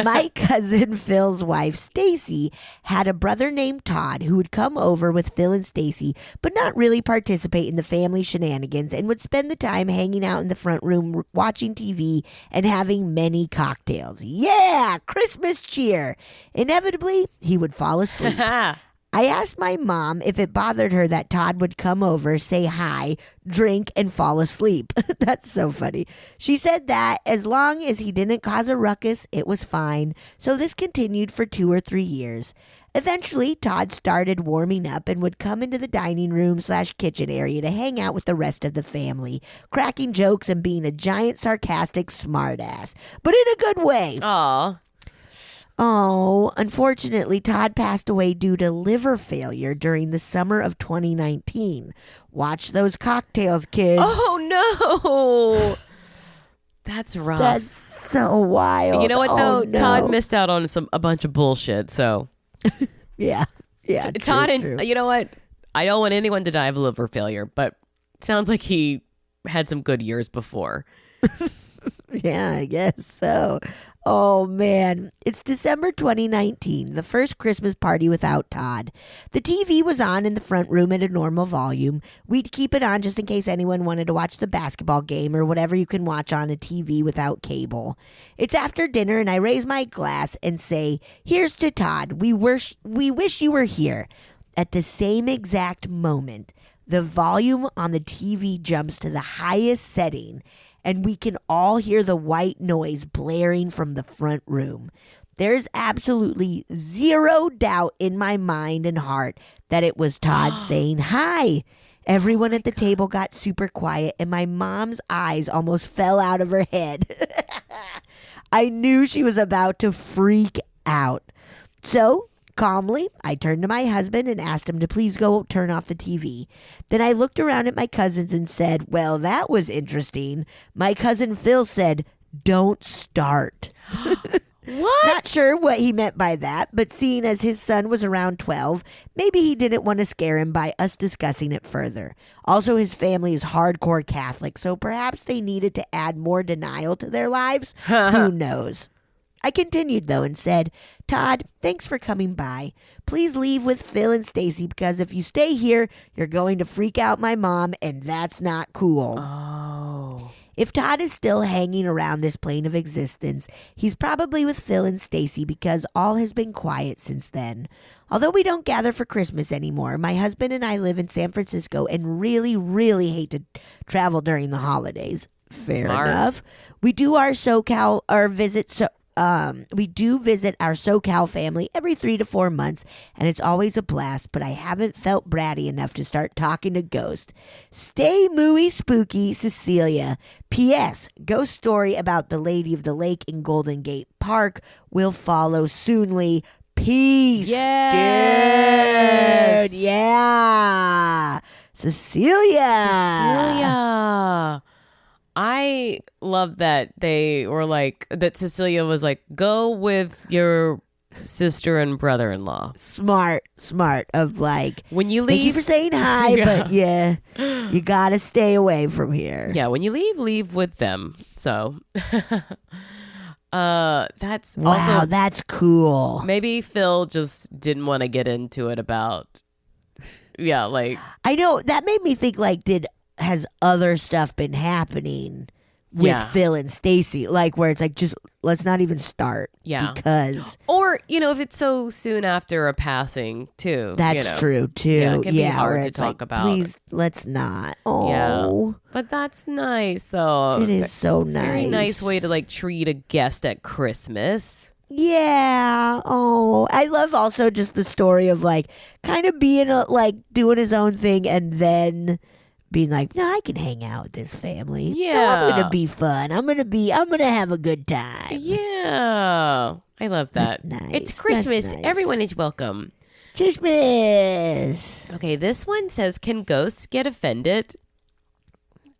My cousin Phil's wife, Stacy, had a brother named Todd who would come over with Phil and Stacy, but not really participate in the family shenanigans, and would spend the time hanging out in the front room watching TV and having many cocktails. Yeah, Christmas cheer. Inevitably, he would fall asleep. I asked my mom if it bothered her that Todd would come over, say hi, drink, and fall asleep. That's so funny. She said that as long as he didn't cause a ruckus, it was fine. So this continued for 2 or 3 years. Eventually, Todd started warming up and would come into the dining room / kitchen area to hang out with the rest of the family, cracking jokes and being a giant sarcastic smartass, but in a good way. Aw. Oh, unfortunately, Todd passed away due to liver failure during the summer of 2019. Watch those cocktails, kids. Oh, no. That's rough. That's so wild. You know what, though? No. Todd missed out on a bunch of bullshit, so. Yeah. Todd, true. you know what? I don't want anyone to die of liver failure, but it sounds like he had some good years before. Yeah, I guess so. Oh, man. It's December 2019, the first Christmas party without Todd. The TV was on in the front room at a normal volume. We'd keep it on just in case anyone wanted to watch the basketball game or whatever you can watch on a TV without cable. It's after dinner, and I raise my glass and say, "Here's to Todd. We wish you were here." At the same exact moment, the volume on the TV jumps to the highest setting, and we can all hear the white noise blaring from the front room. There's absolutely zero doubt in my mind and heart that it was Todd saying hi. Everyone at the table got super quiet, and my mom's eyes almost fell out of her head. I knew she was about to freak out. So, calmly, I turned to my husband and asked him to please go turn off the TV. Then I looked around at my cousins and said, "Well, that was interesting." My cousin Phil said, "Don't start." What? Not sure what he meant by that, but seeing as his son was around 12, maybe he didn't want to scare him by us discussing it further. Also, his family is hardcore Catholic, so perhaps they needed to add more denial to their lives. Who knows? I continued, though, and said, "Todd, thanks for coming by. Please leave with Phil and Stacy, because if you stay here, you're going to freak out my mom, and that's not cool." Oh. If Todd is still hanging around this plane of existence, he's probably with Phil and Stacy because all has been quiet since then. Although we don't gather for Christmas anymore, my husband and I live in San Francisco and really, really hate to travel during the holidays. Fair enough. We do our we do visit our SoCal family every 3 to 4 months, and it's always a blast, but I haven't felt bratty enough to start talking to ghosts. Stay mooey spooky, Cecilia. P.S. Ghost story about the Lady of the Lake in Golden Gate Park will follow soonly. Peace. Yes. Dude. Yeah. Cecilia. I love that they were like, that Cecilia was like, go with your sister and brother-in-law. Smart of like, when you leave, thank you for saying hi, but yeah, you gotta stay away from here. Yeah, when you leave with them. So that's wow, also, that's cool. maybe Phil just didn't want to get into it about, yeah, like, I know that made me think like, has other stuff been happening with Phil and Stacy, like where it's like, just let's not even start. Yeah. Because or, if it's so soon after a passing too. that's true too. Yeah, it can be where hard to it's talk like, about. Please, let's not. Oh, Yeah. But that's nice though. it is so nice. Very nice way to like treat a guest at Christmas. Yeah. Oh, I love also just the story of like kind of being like doing his own thing and then being like, no, I can hang out with this family. Yeah. No, I'm gonna be fun. I'm gonna have a good time. Yeah. I love that. That's nice. It's Christmas. That's nice. Everyone is welcome. Christmas. Okay, this one says, can ghosts get offended?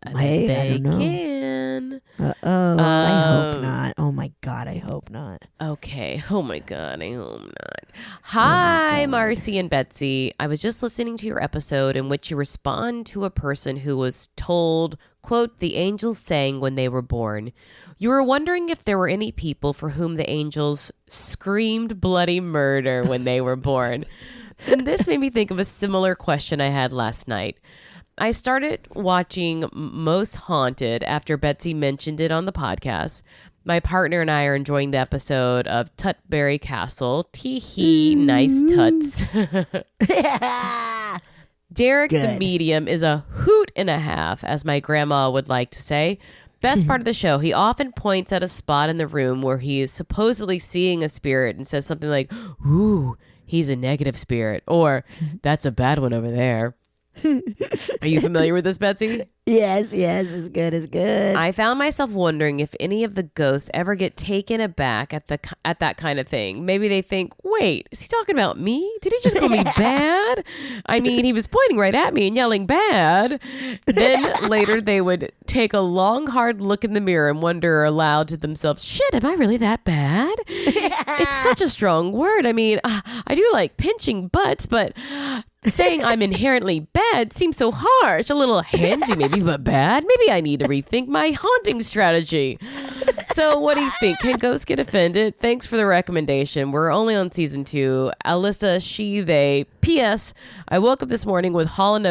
Hey, they I don't know. can. I hope not. Oh my God, I hope not. Okay. Oh my God. I hope not. Hi, Marcy and Betsy. I was just listening to your episode in which you respond to a person who was told, quote, the angels sang when they were born. You were wondering if there were any people for whom the angels screamed bloody murder when they were born. And this made me think of a similar question I had last night. I started watching Most Haunted after Betsy mentioned it on the podcast. My partner and I are enjoying the episode of Tutbury Castle. Tee-hee, nice tuts. Derek the medium is a hoot and a half, as my grandma would like to say. Best part of the show, he often points at a spot in the room where he is supposedly seeing a spirit and says something like, ooh, he's a negative spirit, or that's a bad one over there. Are you familiar with this, Betsy? Yes, it's good. I found myself wondering if any of the ghosts ever get taken aback at that kind of thing. Maybe they think, wait, is he talking about me? Did he just call me bad? I mean, he was pointing right at me and yelling bad. Then later they would take a long, hard look in the mirror and wonder aloud to themselves, shit, am I really that bad? It's such a strong word. I mean, I do like pinching butts, but saying I'm inherently bad seems so harsh. A little handsy maybe, but bad. Maybe I need to rethink my haunting strategy. So what do you think? Can ghosts get offended? Thanks for the recommendation. We're only on season 2. Alyssa, she, they. P.S. I woke up this morning with the Hall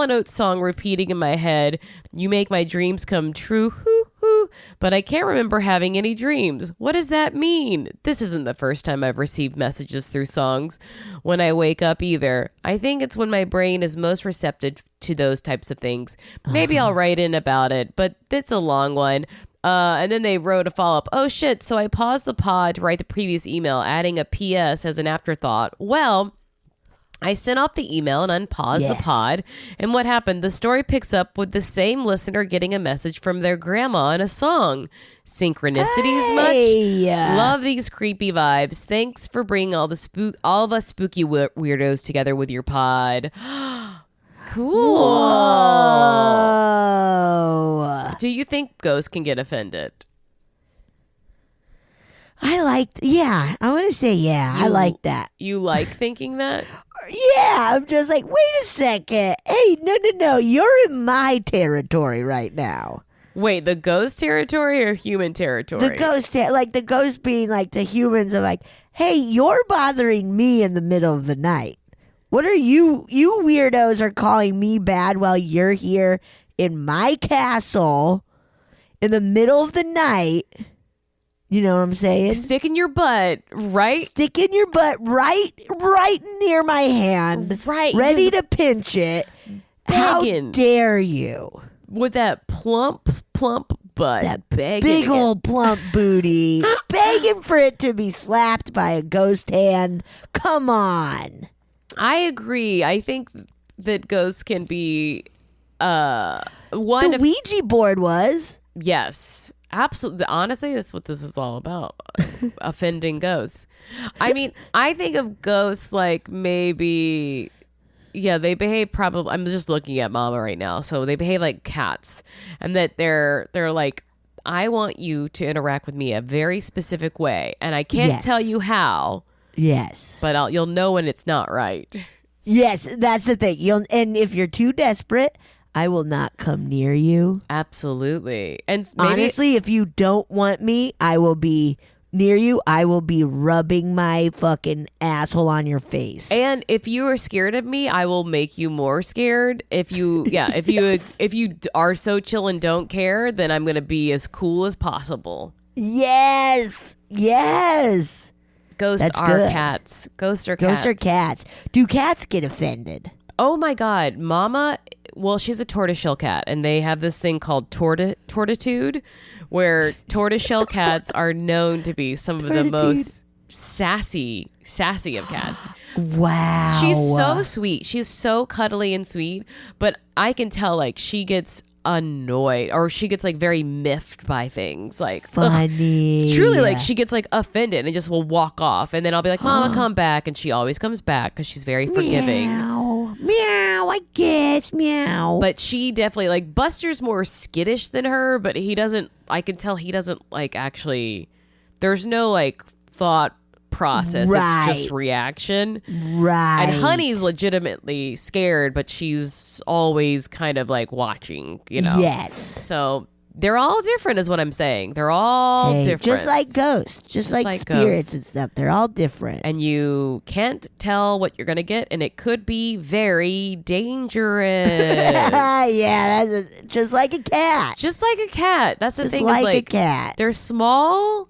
& Oates song repeating in my head. You make my dreams come true. Hoo hoo. But I can't remember having any dreams. What does that mean? This isn't the first time I've received messages through songs when I wake up either. I think it's when my brain is most receptive to those types of things. Maybe I'll write in about it, but it's a long one. And then they wrote a follow-up. Oh, shit. So I paused the pod to write the previous email, adding a PS as an afterthought. Well, I sent off the email and unpaused the pod. And what happened? The story picks up with the same listener getting a message from their grandma in a song. Synchronicities much? Love these creepy vibes. Thanks for bringing all of us spooky weirdos together with your pod. Cool. Whoa. Do you think ghosts can get offended? I want to say I like that. You like thinking that? Yeah, I'm just like, wait a second. Hey, no. You're in my territory right now. Wait, the ghost territory or human territory? The ghost, the ghost being like the humans are like, hey, you're bothering me in the middle of the night. What are you weirdos are calling me bad while you're here in my castle in the middle of the night. You know what I'm saying? Sticking your butt right near my hand. Right. Ready to pinch it. Begging. How dare you? With that plump butt. That begging big old plump booty. Begging for it to be slapped by a ghost hand. Come on. I agree. I think that ghosts can be The Ouija board was. Yes. Absolutely. Honestly, that's what this is all about. Offending ghosts. I mean, I think of ghosts like maybe, they behave probably, I'm just looking at Mama right now. So they behave like cats, and that they're like, I want you to interact with me a very specific way, and I can't tell you how. Yes. But you'll know when it's not right. Yes, that's the thing. And if you're too desperate, I will not come near you. Absolutely. And maybe, honestly, if you don't want me, I will be near you. I will be rubbing my fucking asshole on your face. And if you are scared of me, I will make you more scared. If you if you are so chill and don't care, then I'm going to be as cool as possible. Yes. Ghosts are good. Cats. Ghosts are cats. Do cats get offended? Oh my God. Mama, well, she's a tortoiseshell cat, and they have this thing called tortitude, where tortoiseshell cats are known to be some of the most sassy of cats. Wow. She's so sweet. She's so cuddly and sweet, but I can tell like she gets annoyed, or she gets like very miffed by things, like funny. Truly, like she gets like offended and just will walk off, and then I'll be like, Mama, come back, and she always comes back because she's very forgiving. Meow, I guess, meow. But she definitely, like, Buster's more skittish than her, but he doesn't, I can tell he doesn't like actually, there's no like thought process. Right. It's just reaction. Right. And Honey's legitimately scared, but she's always kind of like watching, you know. Yes. So they're all different is what I'm saying. They're all different. Just like ghosts. Just like spirits ghosts. and stuff. They're all different. And you can't tell what you're going to get, and it could be very dangerous. Yeah, that's just like a cat. Just like a cat. That's the just thing. Like is like a cat. They're small.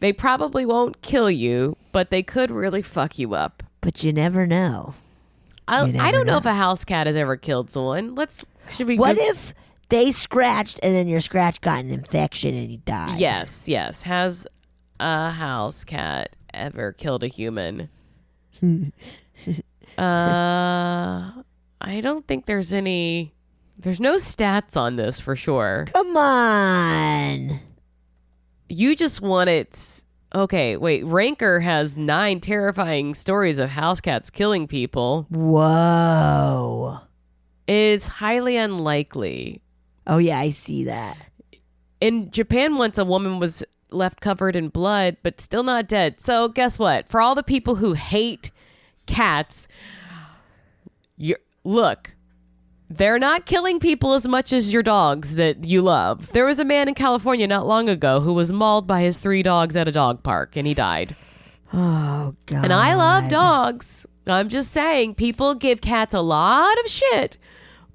They probably won't kill you, but they could really fuck you up. But you never know. I don't know if a house cat has ever killed someone. What if they scratched and then your scratch got an infection and you died? Yes. Has a house cat ever killed a human? I don't think there's no stats on this for sure. Come on. You just want it. Okay, wait. Ranker has 9 terrifying stories of house cats killing people. Whoa. It's highly unlikely. Oh, yeah, I see that. In Japan, once a woman was left covered in blood, but still not dead. So guess what? For all the people who hate cats, look, They're not killing people as much as your dogs that you love. There was a man in California not long ago who was mauled by his 3 dogs at a dog park, and he died. Oh, God. And I love dogs. I'm just saying, people give cats a lot of shit,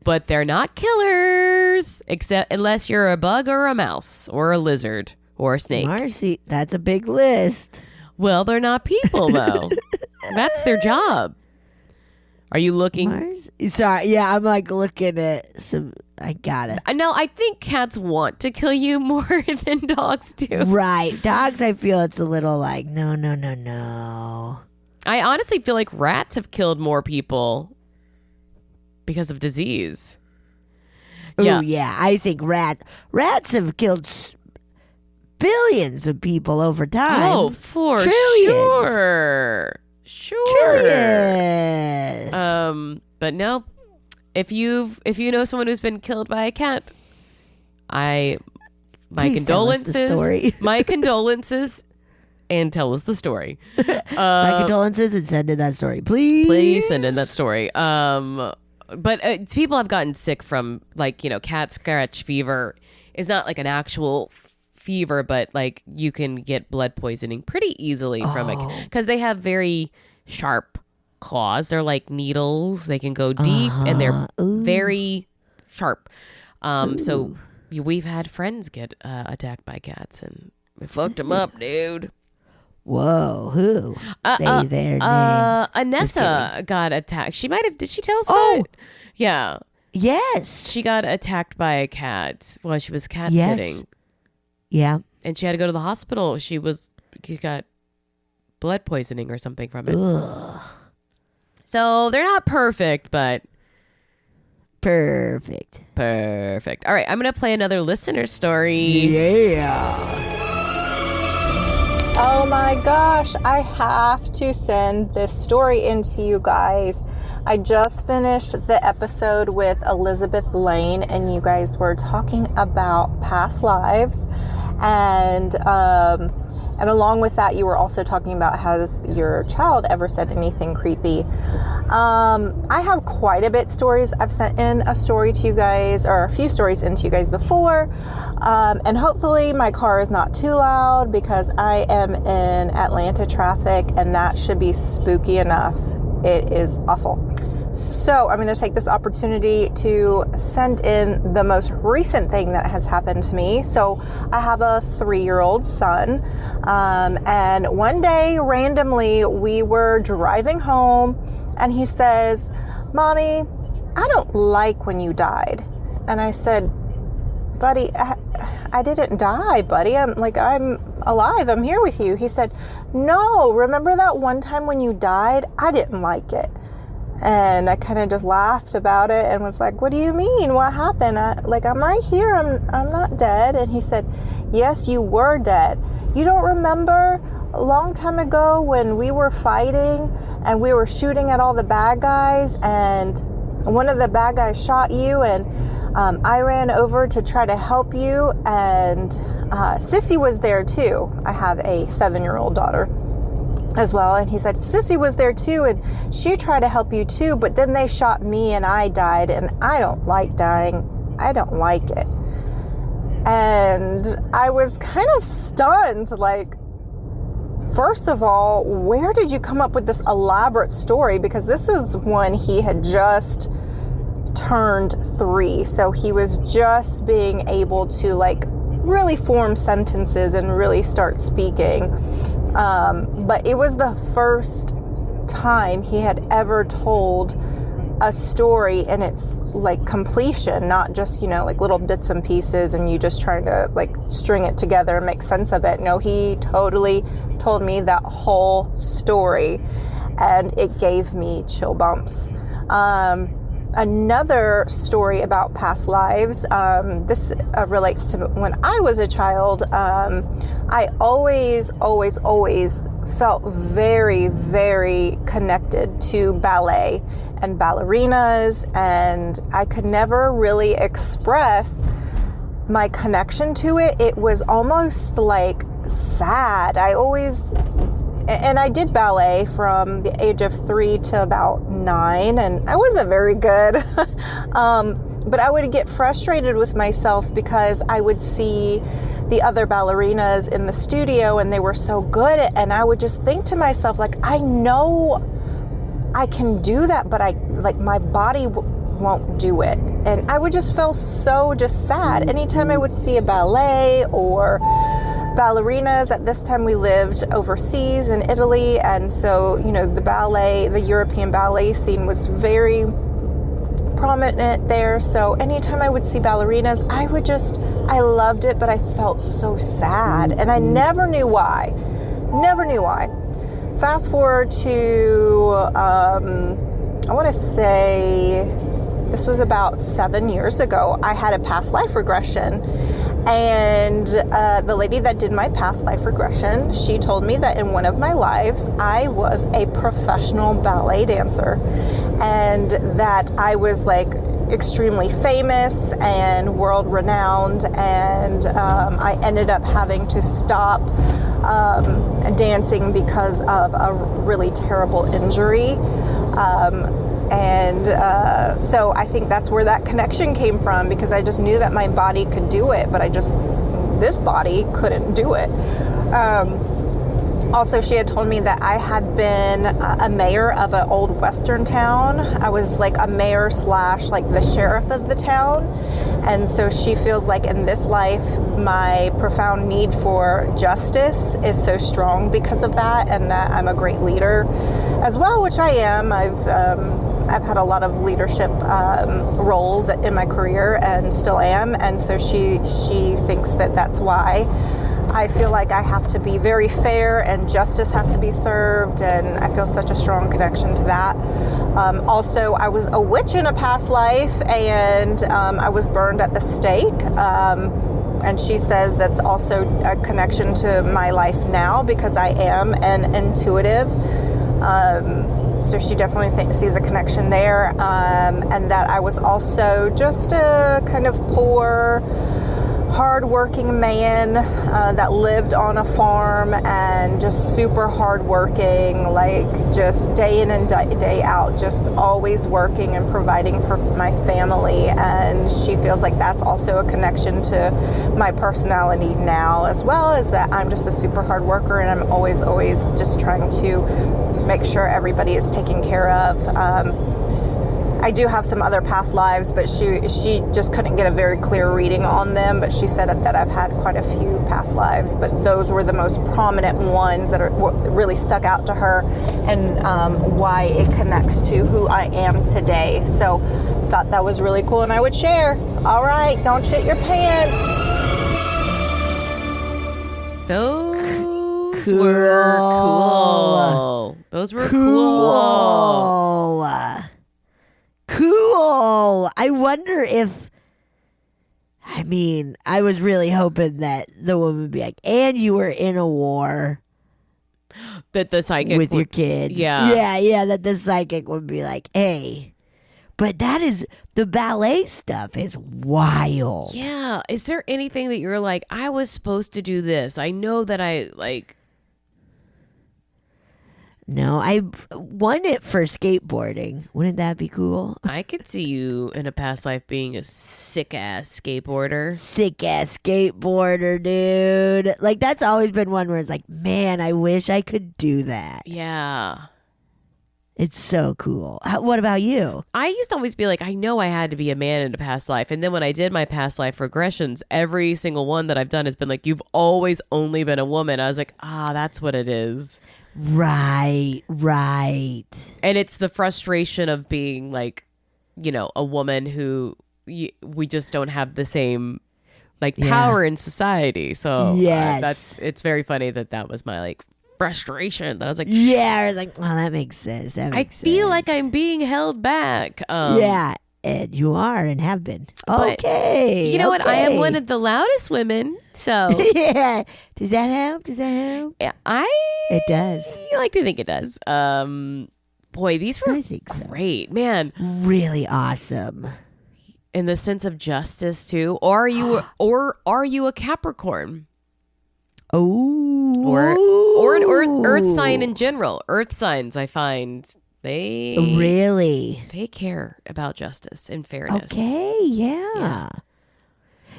but they're not killers, except unless you're a bug or a mouse or a lizard or a snake. Marcy, that's a big list. Well, they're not people, though. That's their job. Are you looking? Sorry, yeah, I'm like looking at some. I got it. No, I think cats want to kill you more than dogs do. Right. Dogs, I feel it's a little like, no. I honestly feel like rats have killed more people because of disease. Oh, yeah. I think rats have killed billions of people over time. Oh, for Trillions. Sure. Trillions. But no, if you know someone who's been killed by a cat, my Please condolences. tell us the story. My condolences, and tell us the story. My condolences and send in that story, please. Please send in that story. But people have gotten sick from, like, cat scratch fever is not like an actual fever, but like you can get blood poisoning pretty easily from it because they have very sharp claws. They're like needles. They can go deep and they're very sharp. So we've had friends get attacked by cats and we fucked them up, dude. Whoa, who? Say their name. Anessa got attacked. She might have. Did she tell us about it? Yeah. Yes. She got attacked by a cat while she was cat sitting. Yeah. And she had to go to the hospital. She got blood poisoning or something from it. Ugh. So they're not perfect, but Perfect. All right, I'm going to play another listener story. Yeah. Oh my gosh, I have to send this story into you guys. I just finished the episode with Elizabeth Lane, and you guys were talking about past lives, and along with that, you were also talking about, has your child ever said anything creepy? I have quite a bit stories. I've sent in a story to you guys, or a few stories into you guys before, and hopefully my car is not too loud because I am in Atlanta traffic, and that should be spooky enough. It is awful. So I'm going to take this opportunity to send in the most recent thing that has happened to me. So I have a 3-year-old son, and one day randomly we were driving home and he says, "Mommy, I don't like when you died." And I said, "Buddy, I didn't die, buddy. I'm alive. I'm here with you." He said, "No, remember that one time when you died? I didn't like it." And I kind of just laughed about it and was like, "What do you mean? What happened? I'm right here. I'm not dead." And he said, "Yes, you were dead. You don't remember a long time ago when we were fighting and we were shooting at all the bad guys and one of the bad guys shot you and I ran over to try to help you and Sissy was there too." I have a 7-year-old daughter as well. And he said, "Sissy was there too and she tried to help you too, but then they shot me and I died and I don't like dying. I don't like it." And I was kind of stunned, like, first of all, where did you come up with this elaborate story? Because this is when he had just turned 3. So he was just being able to really form sentences and really start speaking. But it was the first time he had ever told a story in its completion, not just, little bits and pieces and you just trying to string it together and make sense of it. No, he totally told me that whole story and it gave me chill bumps. Another story about past lives, this relates to when I was a child. I always felt very, very connected to ballet and ballerinas, and I could never really express my connection to it. It was almost sad. and I did ballet from the age of 3 to about 9, and I wasn't very good. But I would get frustrated with myself because I would see the other ballerinas in the studio and they were so good, and I would just think to myself, like, I know I can do that, but my body won't do it. And I would just feel so just sad anytime I would see a ballet or ballerinas. At this time we lived overseas in Italy, and so the European ballet scene was very prominent there. So anytime I would see ballerinas, I loved it, but I felt so sad, and I never knew why. Fast forward to I want to say this was about 7 years ago. I had a past life regression, and the lady that did my past life regression, she told me that in one of my lives I was a professional ballet dancer, and that I was like extremely famous and world renowned, and I ended up having to stop dancing because of a really terrible injury. So I think that's where that connection came from, because I just knew that my body could do it, but this body couldn't do it. Also, she had told me that I had been a mayor of an old western town. I was like a mayor / like the sheriff of the town. And so she feels like in this life, my profound need for justice is so strong because of that, and that I'm a great leader as well, which I am. I've had a lot of leadership roles in my career and still am. And so she thinks that that's why I feel like I have to be very fair and justice has to be served, and I feel such a strong connection to that. Also, I was a witch in a past life, and I was burned at the stake. And she says that's also a connection to my life now, because I am an intuitive. So she definitely sees a connection there. And that I was also just a kind of poor, hard-working man that lived on a farm and just super hard-working, like just day in and day out, just always working and providing for my family. And she feels like that's also a connection to my personality now, as well as that I'm just a super hard worker, and I'm always just trying to make sure everybody is taken care of. I do have some other past lives, but she just couldn't get a very clear reading on them. But she said that I've had quite a few past lives, but those were the most prominent ones that really stuck out to her, and why it connects to who I am today. So thought that was really cool, and I would share. All right, don't shit your pants. Those were cool. Those were cool. Cool. I wonder if, I was really hoping that the woman would be like, and you were in a war. That the psychic with your kids. Yeah, that the psychic would be like, hey. But the ballet stuff is wild. Yeah. Is there anything that you're like, I was supposed to do this? I know that I like. No, I won it for skateboarding. Wouldn't that be cool? I could see you in a past life being a sick-ass skateboarder. Sick-ass skateboarder, dude. Like, that's always been one where it's like, man, I wish I could do that. Yeah. It's so cool. What about you? I used to always be like, I know I had to be a man in a past life. And then when I did my past life regressions, every single one that I've done has been like, you've always only been a woman. I was like, that's what it is. Right. And it's the frustration of being like, a woman who we just don't have the same power in society. So yes, it's very funny that was my frustration. That I was like, I was like, oh, that makes sense. I feel like I'm being held back. Yeah. And you are and have been. Okay. You know what? I am one of the loudest women. So yeah. Does that help? Yeah, it does. I like to think it does. Boy, these were great, man. Really awesome. In the sense of justice too. Or are you a Capricorn? Oh. or an earth sign in general. Earth signs, I find they care about justice and fairness. Okay, yeah.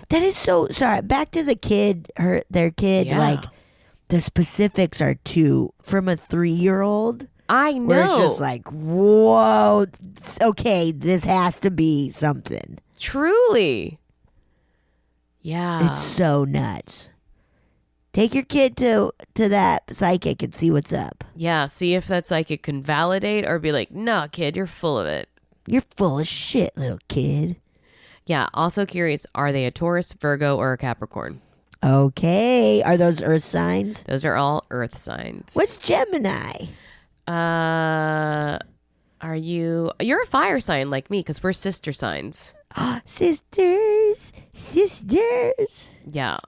That is so. Sorry. Back to the kid. Their kid. Yeah. Like the specifics are from a 3-year-old. I know. Where it's just like, whoa. Okay, this has to be something. Truly. Yeah. It's so nuts. Take your kid to that psychic and see what's up. Yeah, see if that psychic can validate or be like, nah, kid, you're full of it. You're full of shit, little kid. Yeah, also curious, are they a Taurus, Virgo, or a Capricorn? Okay. Are those earth signs? Those are all earth signs. What's Gemini? You're a fire sign like me because we're sister signs. Sisters. Yeah.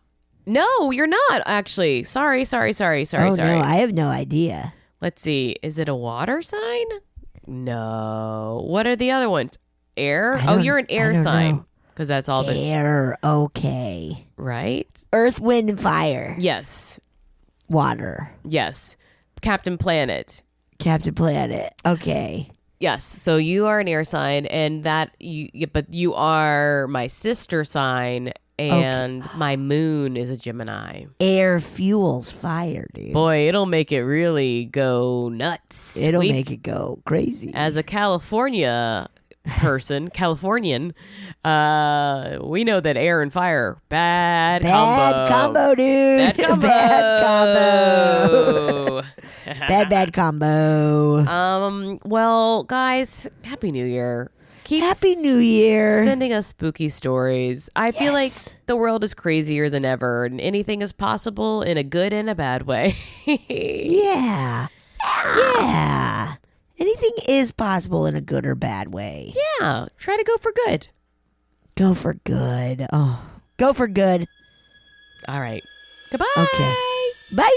No, you're not actually. Sorry. No, I have no idea. Let's see. Is it a water sign? No. What are the other ones? Air? Oh, you're an air sign. Because that's all the air. Okay. Right? Earth, wind, and fire. Yes. Water. Yes. Captain Planet. Okay. Yes. So you are an air sign, and but you are my sister sign, and my moon is a Gemini. Air fuels fire, dude. Boy, it'll make it really go nuts. It'll make it go crazy. As a Californian, we know that air and fire, bad combo, dude. Bad combo. Well, guys, Happy New Year. Happy New Year. Sending us spooky stories. I feel like the world is crazier than ever, and anything is possible in a good and a bad way. Yeah. Anything is possible in a good or bad way. Yeah. Try to go for good. Go for good. Oh, go for good. All right. Goodbye. Okay. Bye.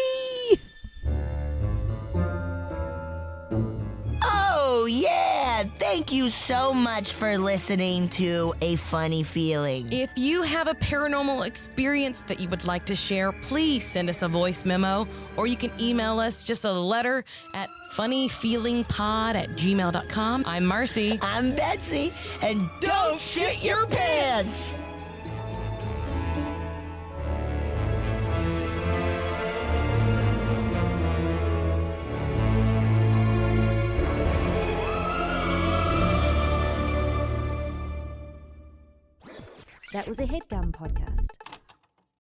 Oh, yeah. Thank you so much for listening to A Funny Feeling. If you have a paranormal experience that you would like to share, please send us a voice memo, or you can email us just a letter at funnyfeelingpod@gmail.com. I'm Marcy. I'm Betsy, and don't shit your pants. That was a HeadGum podcast.